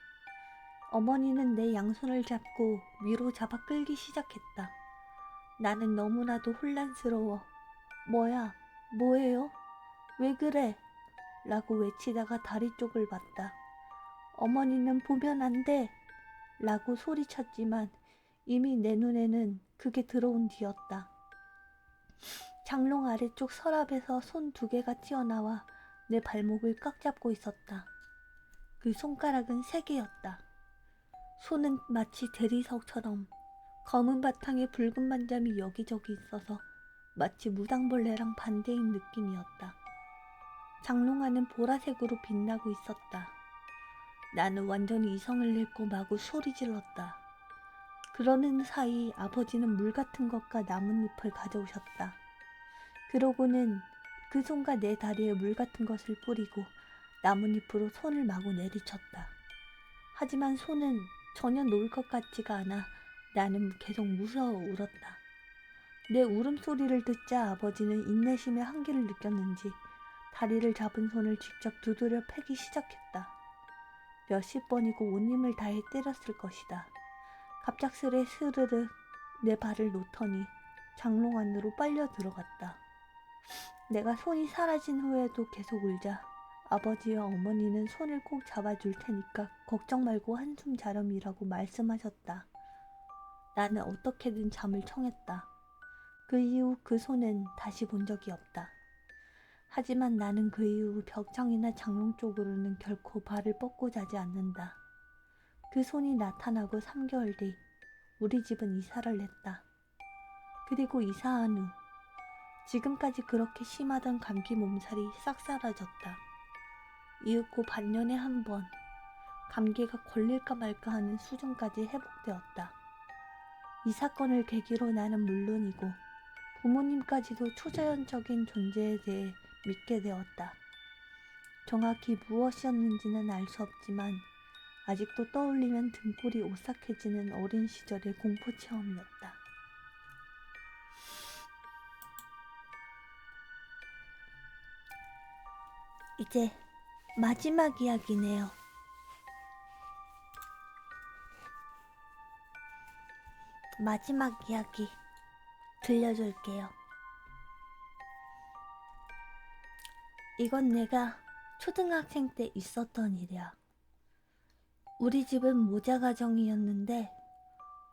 어머니는 내 양손을 잡고 위로 잡아 끌기 시작했다. 나는 너무나도 혼란스러워. 뭐야? 뭐예요? 왜 그래? 라고 외치다가 다리 쪽을 봤다. 어머니는 보면 안 돼! 라고 소리쳤지만 이미 내 눈에는 그게 들어온 뒤였다. 장롱 아래쪽 서랍에서 손 두 개가 튀어나와 내 발목을 꽉 잡고 있었다. 그 손가락은 3개였다. 손은 마치 대리석처럼 검은 바탕에 붉은 반점이 여기저기 있어서 마치 무당벌레랑 반대인 느낌이었다. 장롱 안은 보라색으로 빛나고 있었다. 나는 완전히 이성을 잃고 마구 소리 질렀다. 그러는 사이 아버지는 물 같은 것과 나뭇잎을 가져오셨다. 그러고는 그 손과 내 다리에 물 같은 것을 뿌리고 나뭇잎으로 손을 마구 내리쳤다. 하지만 손은 전혀 놓을 것 같지가 않아 나는 계속 무서워 울었다. 내 울음소리를 듣자 아버지는 인내심의 한계를 느꼈는지 다리를 잡은 손을 직접 두드려 패기 시작했다. 몇십 번이고 온 힘을 다해 때렸을 것이다. 갑작스레 스르르 내 발을 놓더니 장롱 안으로 빨려 들어갔다. 내가 손이 사라진 후에도 계속 울자 아버지와 어머니는 손을 꼭 잡아줄 테니까 걱정 말고 한숨 자렴이라고 말씀하셨다. 나는 어떻게든 잠을 청했다. 그 이후 그 손은 다시 본 적이 없다. 하지만 나는 그 이후 벽장이나 장롱 쪽으로는 결코 발을 뻗고 자지 않는다. 그 손이 나타나고 3개월 뒤 우리 집은 이사를 했다. 그리고 이사한 후 지금까지 그렇게 심하던 감기 몸살이 싹 사라졌다. 이윽고 반년에 한 번 감기가 걸릴까 말까 하는 수준까지 회복되었다. 이 사건을 계기로 나는 물론이고 부모님까지도 초자연적인 존재에 대해 믿게 되었다. 정확히 무엇이었는지는 알 수 없지만 아직도 떠올리면 등골이 오싹해지는 어린 시절의 공포 체험이었다. 이제 마지막 이야기네요. 마지막 이야기 들려줄게요. 이건 내가 초등학생 때 있었던 일이야. 우리 집은 모자 가정이었는데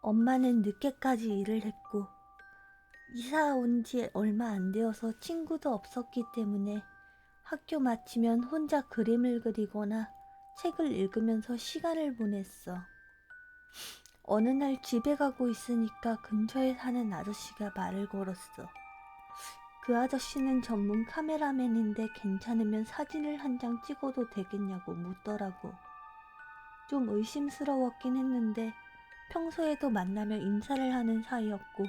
엄마는 늦게까지 일을 했고 이사 온 지 얼마 안 되어서 친구도 없었기 때문에 학교 마치면 혼자 그림을 그리거나 책을 읽으면서 시간을 보냈어. 어느 날 집에 가고 있으니까 근처에 사는 아저씨가 말을 걸었어. 그 아저씨는 전문 카메라맨인데 괜찮으면 사진을 한 장 찍어도 되겠냐고 묻더라고. 좀 의심스러웠긴 했는데 평소에도 만나면 인사를 하는 사이였고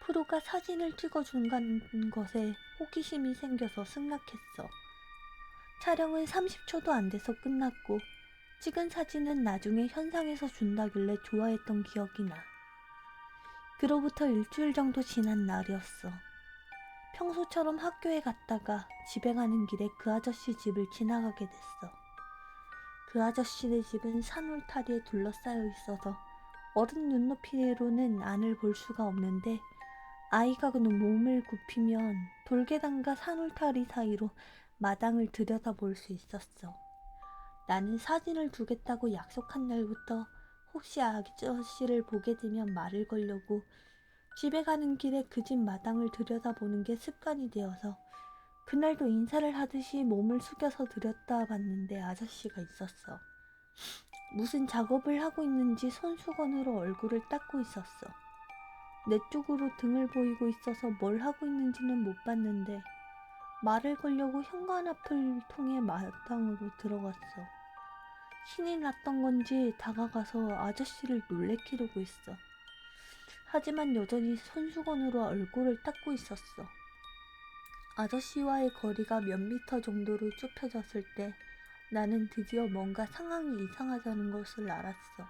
프로가 사진을 찍어준다는 것에 호기심이 생겨서 승낙했어. 촬영은 30초도 안 돼서 끝났고 찍은 사진은 나중에 현상에서 준다길래 좋아했던 기억이 나. 그로부터 일주일 정도 지난 날이었어. 평소처럼 학교에 갔다가 집에 가는 길에 그 아저씨 집을 지나가게 됐어. 그 아저씨네 집은 산울타리에 둘러싸여 있어서 어른 눈높이로는 안을 볼 수가 없는데 아이가 몸을 굽히면 돌계단과 산울타리 사이로 마당을 들여다볼 수 있었어. 나는 사진을 두겠다고 약속한 날부터 혹시 아저씨를 보게 되면 말을 걸려고 집에 가는 길에 그 집 마당을 들여다보는 게 습관이 되어서 그날도 인사를 하듯이 몸을 숙여서 들여다 봤는데 아저씨가 있었어. 무슨 작업을 하고 있는지 손수건으로 얼굴을 닦고 있었어. 내 쪽으로 등을 보이고 있어서 뭘 하고 있는지는 못 봤는데 말을 걸려고 현관 앞을 통해 마당으로 들어갔어. 신이 났던 건지 다가가서 아저씨를 놀래키려고 했어. 하지만 여전히 손수건으로 얼굴을 닦고 있었어. 아저씨와의 거리가 몇 미터 정도로 좁혀졌을 때 나는 드디어 뭔가 상황이 이상하다는 것을 알았어.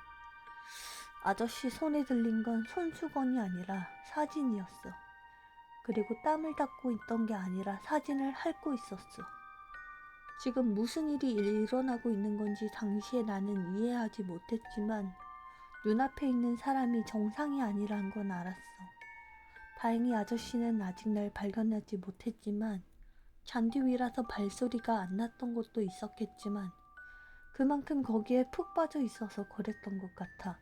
아저씨 손에 들린 건 손수건이 아니라 사진이었어. 그리고 땀을 닦고 있던 게 아니라 사진을 핥고 있었어. 지금 무슨 일이 일어나고 있는 건지 당시에 나는 이해하지 못했지만 눈앞에 있는 사람이 정상이 아니란 건 알았어. 다행히 아저씨는 아직 날 발견하지 못했지만 잔디 위라서 발소리가 안 났던 것도 있었겠지만 그만큼 거기에 푹 빠져 있어서 그랬던 것 같아.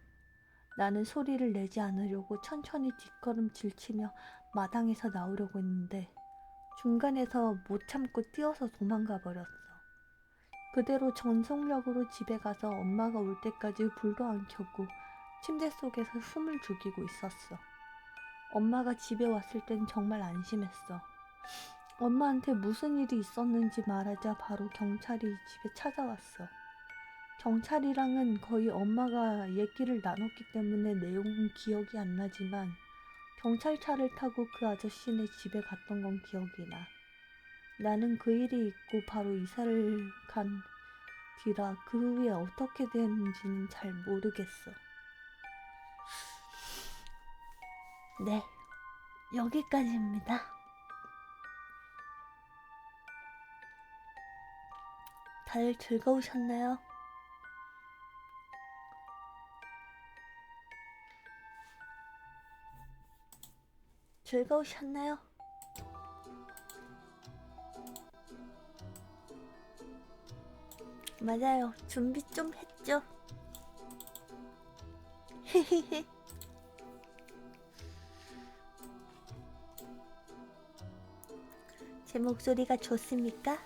나는 소리를 내지 않으려고 천천히 뒷걸음질 치며 마당에서 나오려고 했는데 중간에서 못 참고 뛰어서 도망가 버렸어. 그대로 전속력으로 집에 가서 엄마가 올 때까지 불도 안 켜고 침대 속에서 숨을 죽이고 있었어. 엄마가 집에 왔을 땐 정말 안심했어. 엄마한테 무슨 일이 있었는지 말하자 바로 경찰이 집에 찾아왔어. 경찰이랑은 거의 엄마가 얘기를 나눴기 때문에 내용은 기억이 안 나지만 경찰차를 타고 그 아저씨네 집에 갔던 건 기억이 나. 나는 그 일이 있고 바로 이사를 간 뒤라 그 후에 어떻게 됐는지는 잘 모르겠어. 네, 여기까지입니다. 다들 즐거우셨나요? 즐거우셨나요? 맞아요. 준비 좀 했죠? 제 목소리가 좋습니까?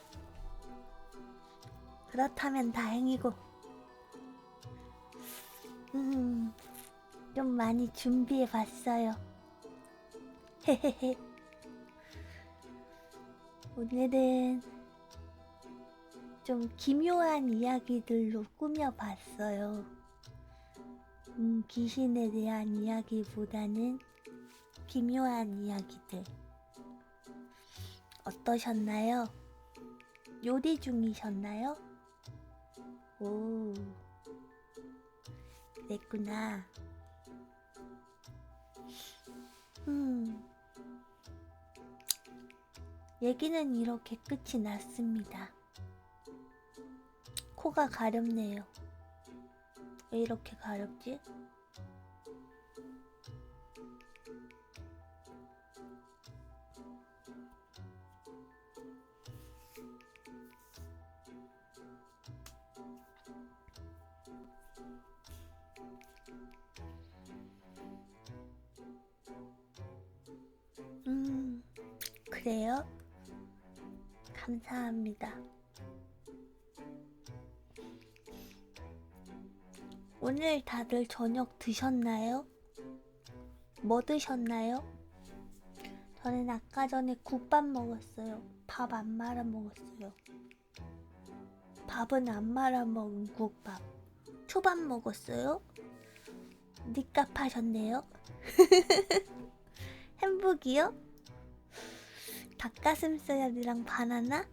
그렇다면 다행이고 좀 많이 준비해봤어요. 오늘은 좀 기묘한 이야기들로 꾸며봤어요. 귀신에 대한 이야기보다는 기묘한 이야기들. 어떠셨나요? 요리 중이셨나요? 오, 그랬구나. 얘기는 이렇게 끝이 났습니다. 코가 가렵네요. 왜 이렇게 가렵지? 그래요? 감사합니다. 오늘 다들 저녁 드셨나요? 뭐 드셨나요? 저는 아까 전에 국밥 먹었어요. 밥 안 말아 먹었어요. 밥은 안 말아 먹은 국밥. 초밥 먹었어요? 니값 하셨네요. 햄버기요? 닭가슴살이랑 바나나?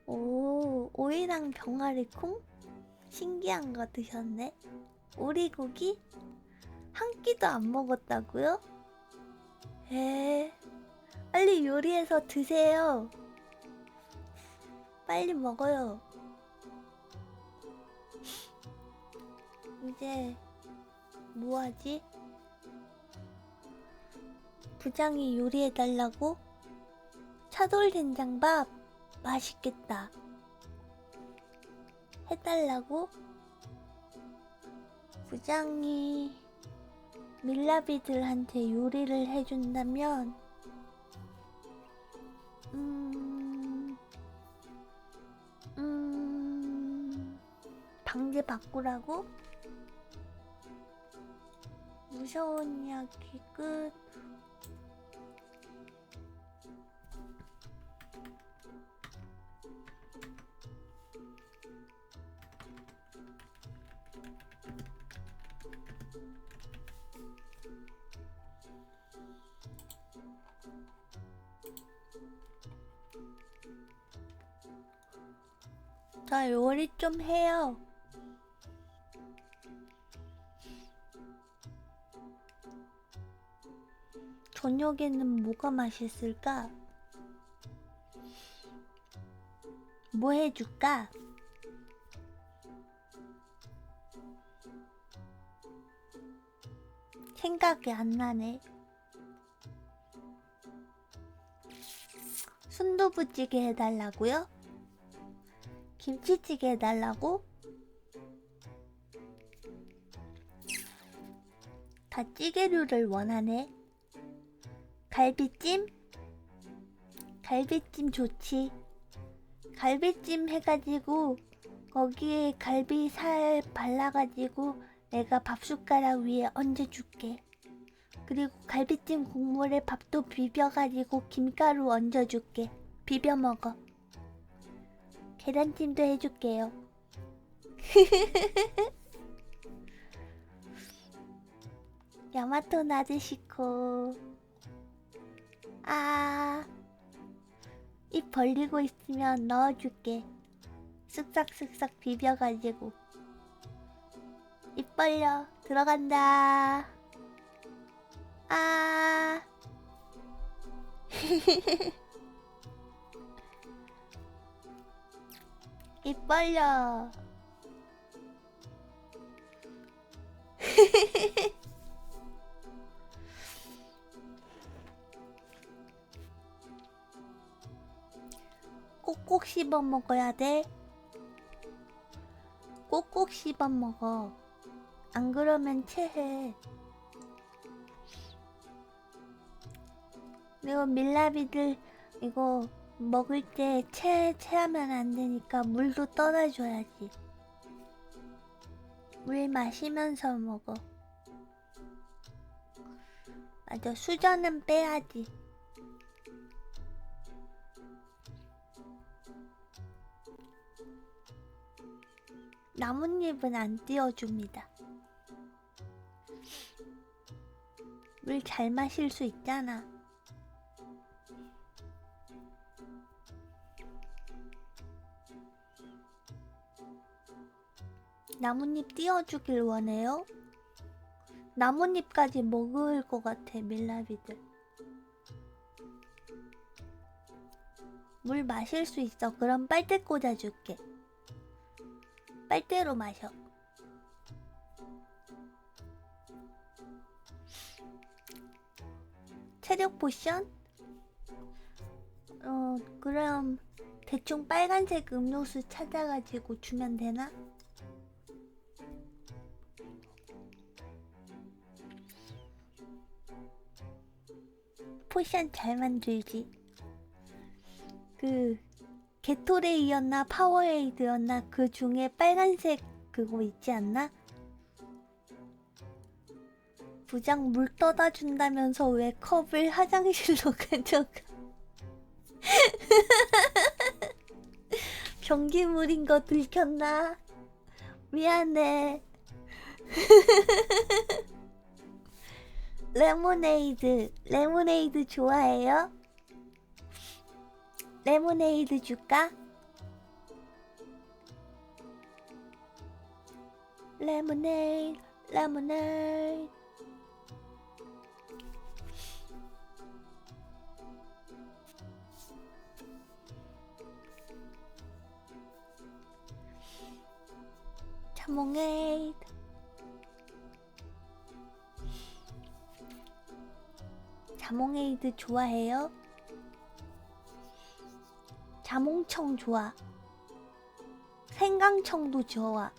오, 오이랑 병아리콩? 신기한 거 드셨네. 오리고기? 한 끼도 안 먹었다고요? 빨리 요리해서 드세요. 빨리 먹어요. 이제 뭐하지? 부장이 요리해달라고? 차돌된장밥 맛있겠다. 해달라고? 부장이 밀라비들한테 요리를 해준다면 방제 바꾸라고? 무서운 이야기 끝. 자, 요리 좀 해요. 저녁에는 뭐가 맛있을까? 뭐 해줄까? 생각이 안 나네. 순두부찌개 해달라고요? 김치찌개 해달라고? 다 찌개류를 원하네. 갈비찜? 갈비찜 좋지. 갈비찜 해가지고 거기에 갈비살 발라가지고 내가 밥숟가락 위에 얹어줄게. 그리고 갈비찜 국물에 밥도 비벼가지고 김가루 얹어줄게. 비벼 먹어. 계란찜도 해줄게요. 야마토 나드시코. 입 벌리고 있으면 넣어줄게. 쓱싹쓱싹 비벼가지고. 입 벌려. 들어간다. 입 벌려. 꼭꼭 씹어 먹어야 돼. 꼭꼭 씹어 먹어. 안 그러면 체해. 그리고 밀라비들 이거 먹을 때 체하면 안 되니까 물도 떠다줘야지. 물 마시면서 먹어. 맞아, 수저는 빼야지. 나뭇잎은 안 띄워줍니다. 물 잘 마실 수 있잖아. 나뭇잎 띄워주길 원해요? 나뭇잎까지 먹을 것 같아, 밀라비들. 물 마실 수 있어. 그럼 빨대 꽂아줄게. 빨대로 마셔. 체력 포션? 그럼 대충 빨간색 음료수 찾아가지고 주면 되나? 포션 잘 만들지. 그 게토레이였나 파워에이드였나 그 중에 빨간색 그거 있지 않나? 부장 물 떠다 준다면서 왜 컵을 화장실로 가져가? 변기물인 거 들켰나? 미안해. 레모네이드 좋아해요? 레모네이드 줄까? 레모네이드. 자몽에이드. 자몽에이드 좋아해요? 자몽청 좋아. 생강청도 좋아.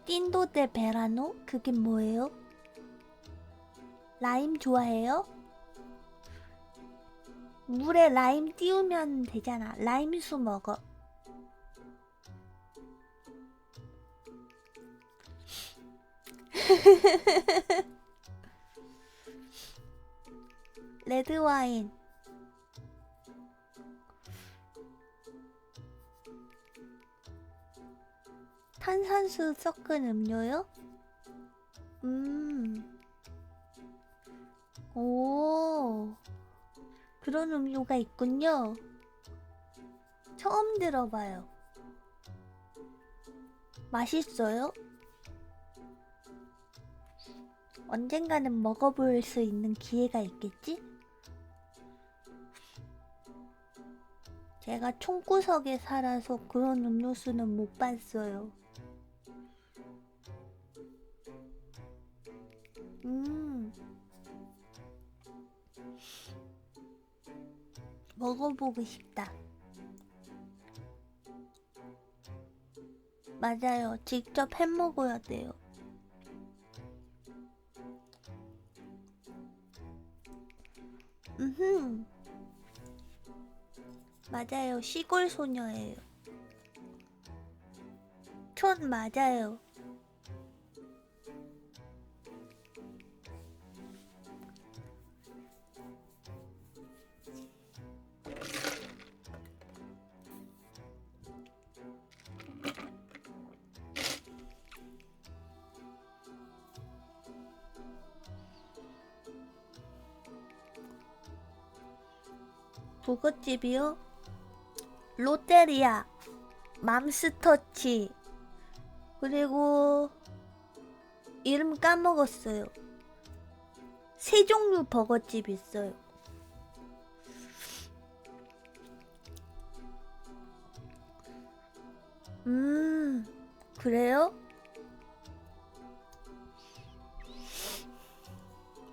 띵도 데 베라노? 그게 뭐예요? 라임 좋아해요? 물에 라임 띄우면 되잖아. 라임수 먹어. 레드와인. 탄산수 섞은 음료요? 오, 그런 음료가 있군요. 처음 들어봐요. 맛있어요? 언젠가는 먹어볼 수 있는 기회가 있겠지? 제가 총구석에 살아서 그런 음료수는 못 봤어요. 먹어보고 싶다. 맞아요. 직접 해 먹어야 돼요. 맞아요. 시골 소녀예요. 촌 맞아요. 부잣집이요? 롯데리아, 맘스터치, 그리고 이름 까먹었어요. 세 종류 버거집 있어요. 그래요?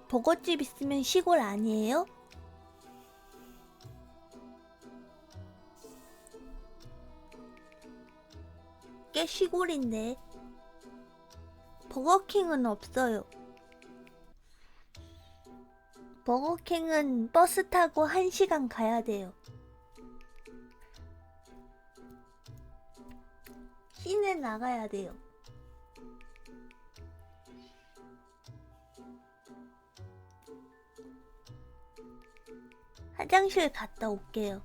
버거집 있으면 시골 아니에요? 꽤 시골인데. 버거킹은 없어요. 버거킹은 버스 타고 1시간 가야 돼요. 시내 나가야 돼요. 화장실 갔다 올게요.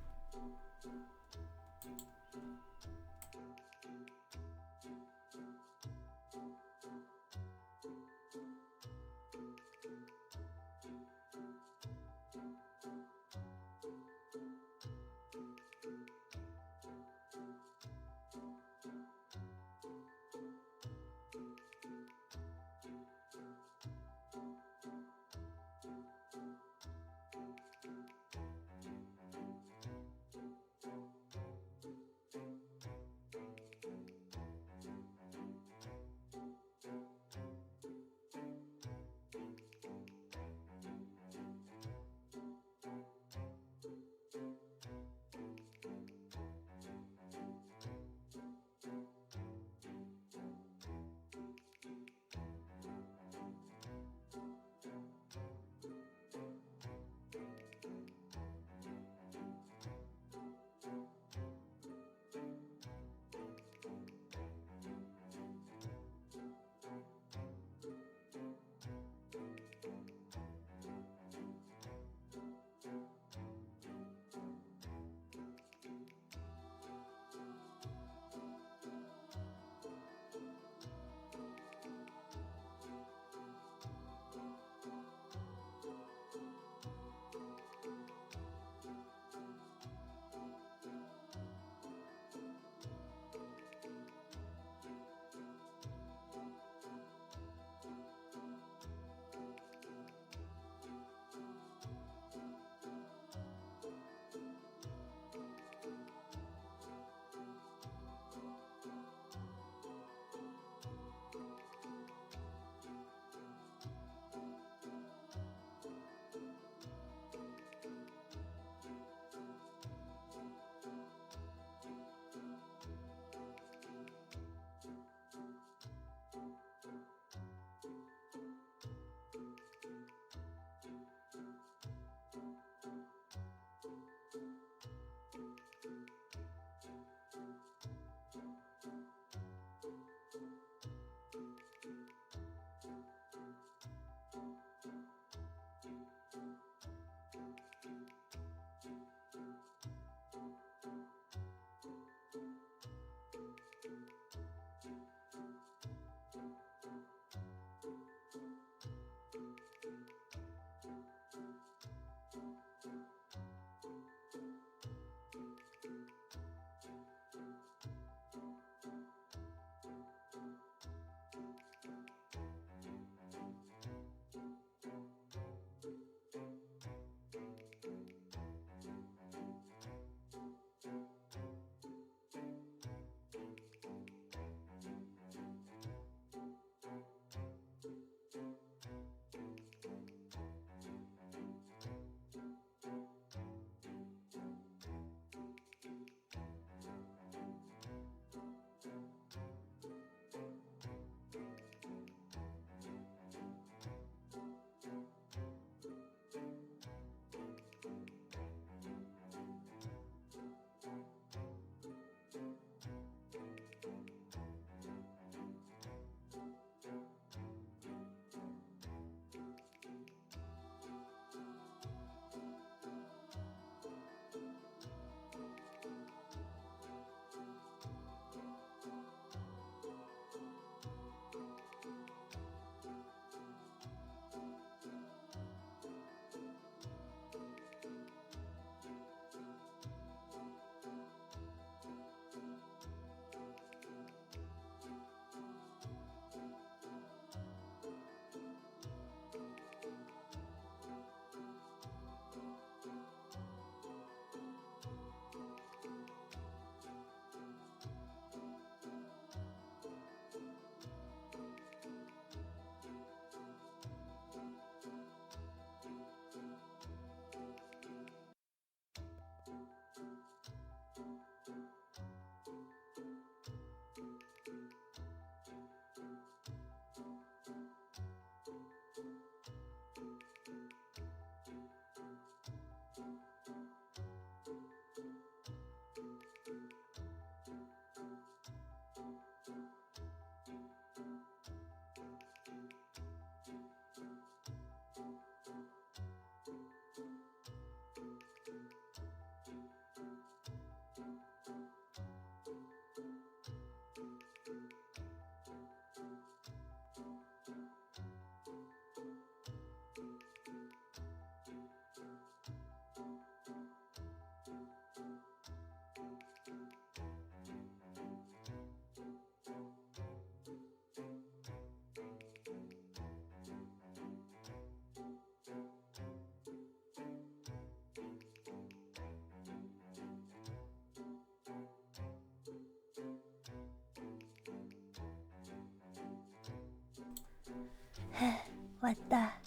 왔다.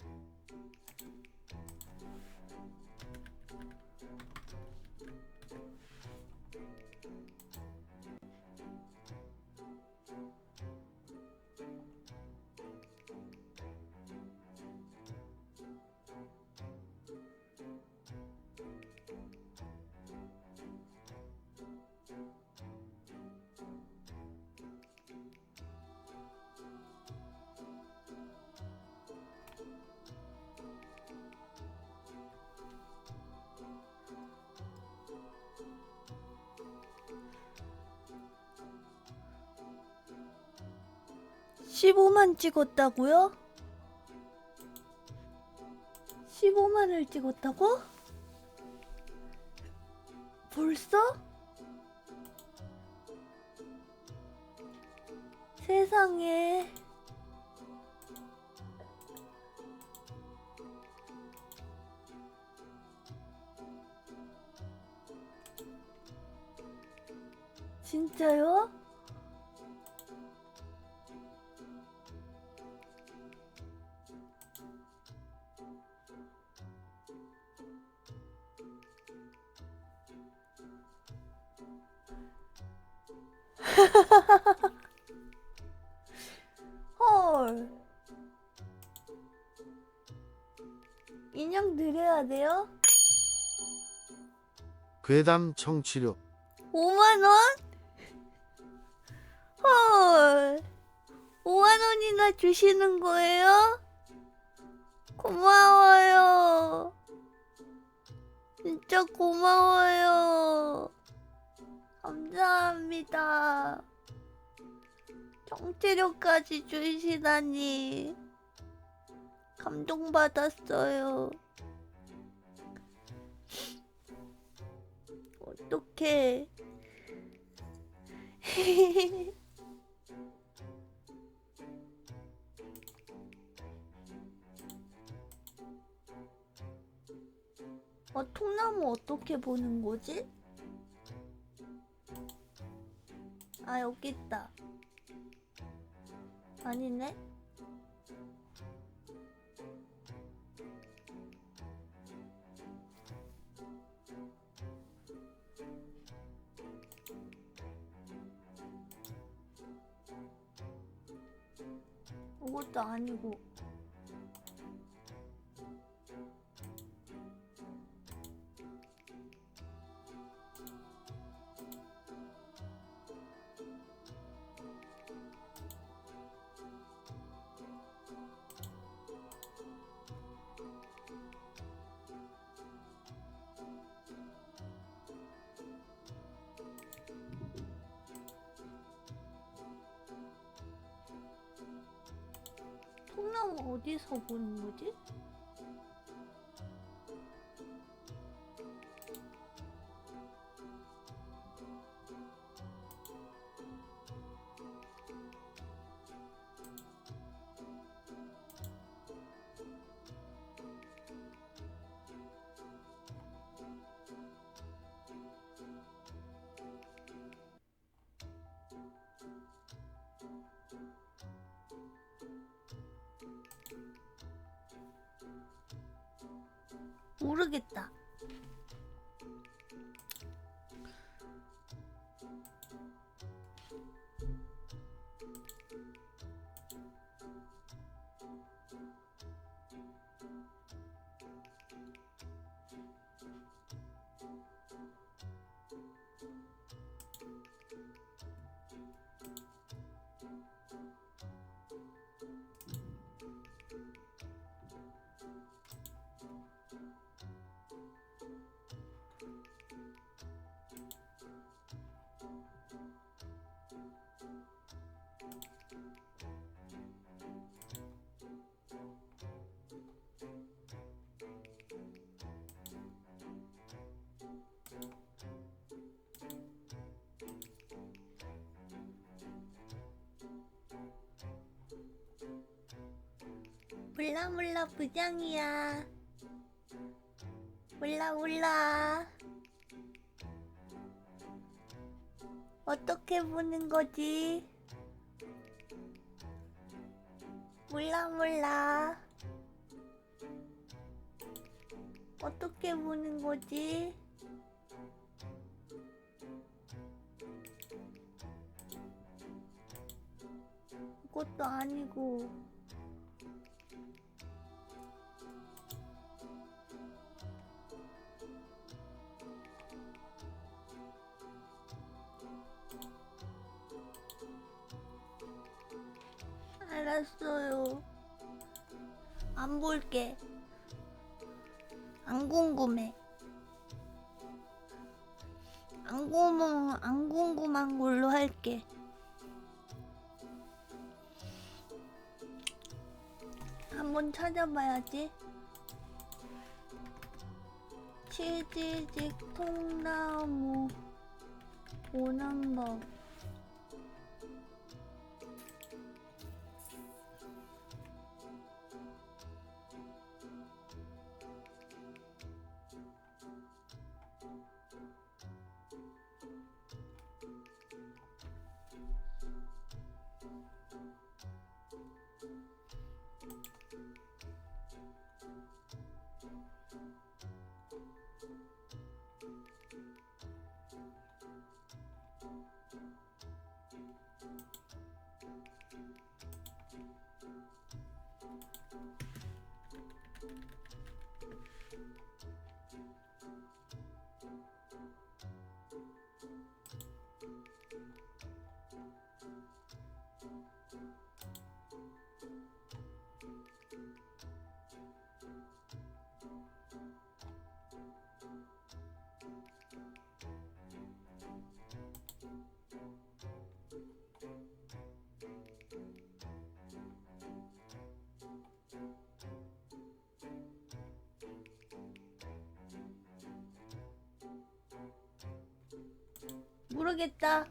(15만) 찍었다고요? 15만을 찍었다고? 벌써? 세상에. 진짜요? 헐. 인형 드려야 돼요? 괴담 청취료 5만원? 헐. 5만원이나 주시는 거예요? 고마워요. 진짜 고마워요. 감사합니다. 청취료까지 주시다니 감동받았어요. 어떡해. 통나무 어떻게 보는 거지? 아, 여기 있다. 아니네. 이것도 아니고. 통나무 어디서 보는 거지? 모르겠다. 몰라 몰라 부장이야. 몰라 몰라. 어떻게 보는 거지? 몰라. 어떻게 보는 거지? 그것도 아니고. 알았어요. 안 볼게. 안 궁금해. 안 궁금한 걸로 할게. 한번 찾아봐야지. 치지직 통나무 보는 법. 모르겠다.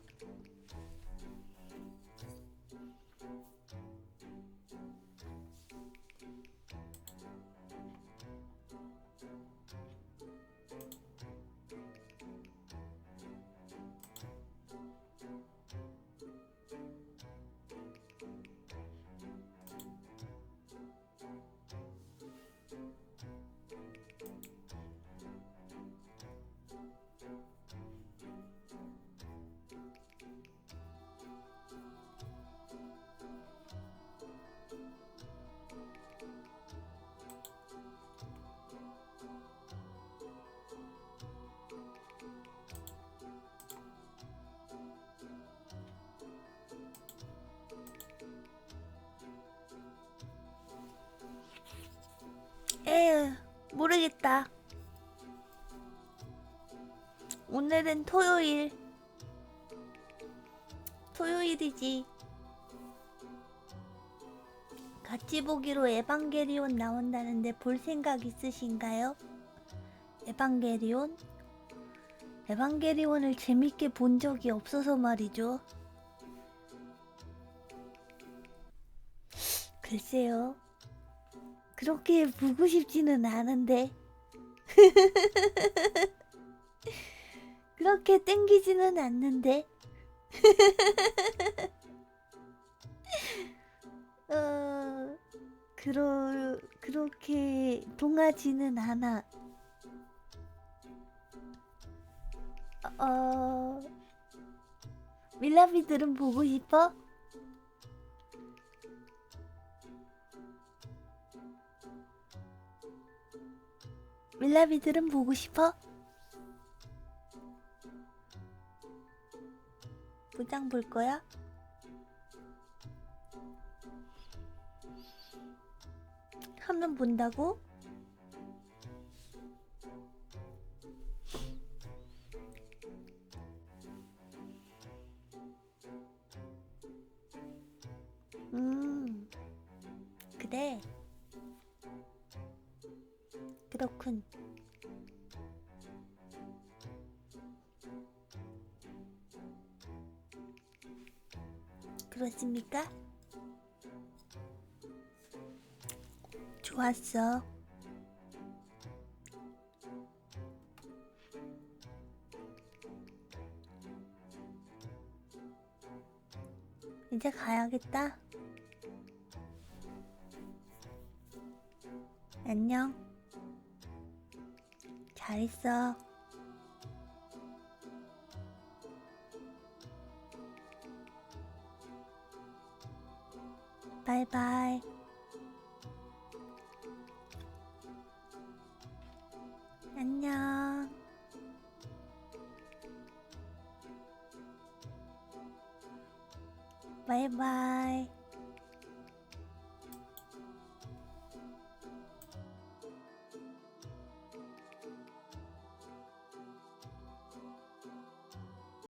에휴, 모르겠다. 오늘은 토요일이지. 같이 보기로 에반게리온 나온다는데 볼 생각 있으신가요? 에반게리온? 에반게리온을 재밌게 본 적이 없어서 말이죠. 글쎄요. 그렇게 보고 싶지는 않은데. 그렇게 땡기지는 않는데. 그렇게 동하지는 않아. 밀라비들은 보고 싶어? 밀라비들은 보고 싶어? 부장 볼 거야? 하면 본다고? 그래. 그렇군. 그렇습니까? 좋았어. 이제 가야겠다. 안녕. 잘 있어. 바이바이. 안녕. 바이바이.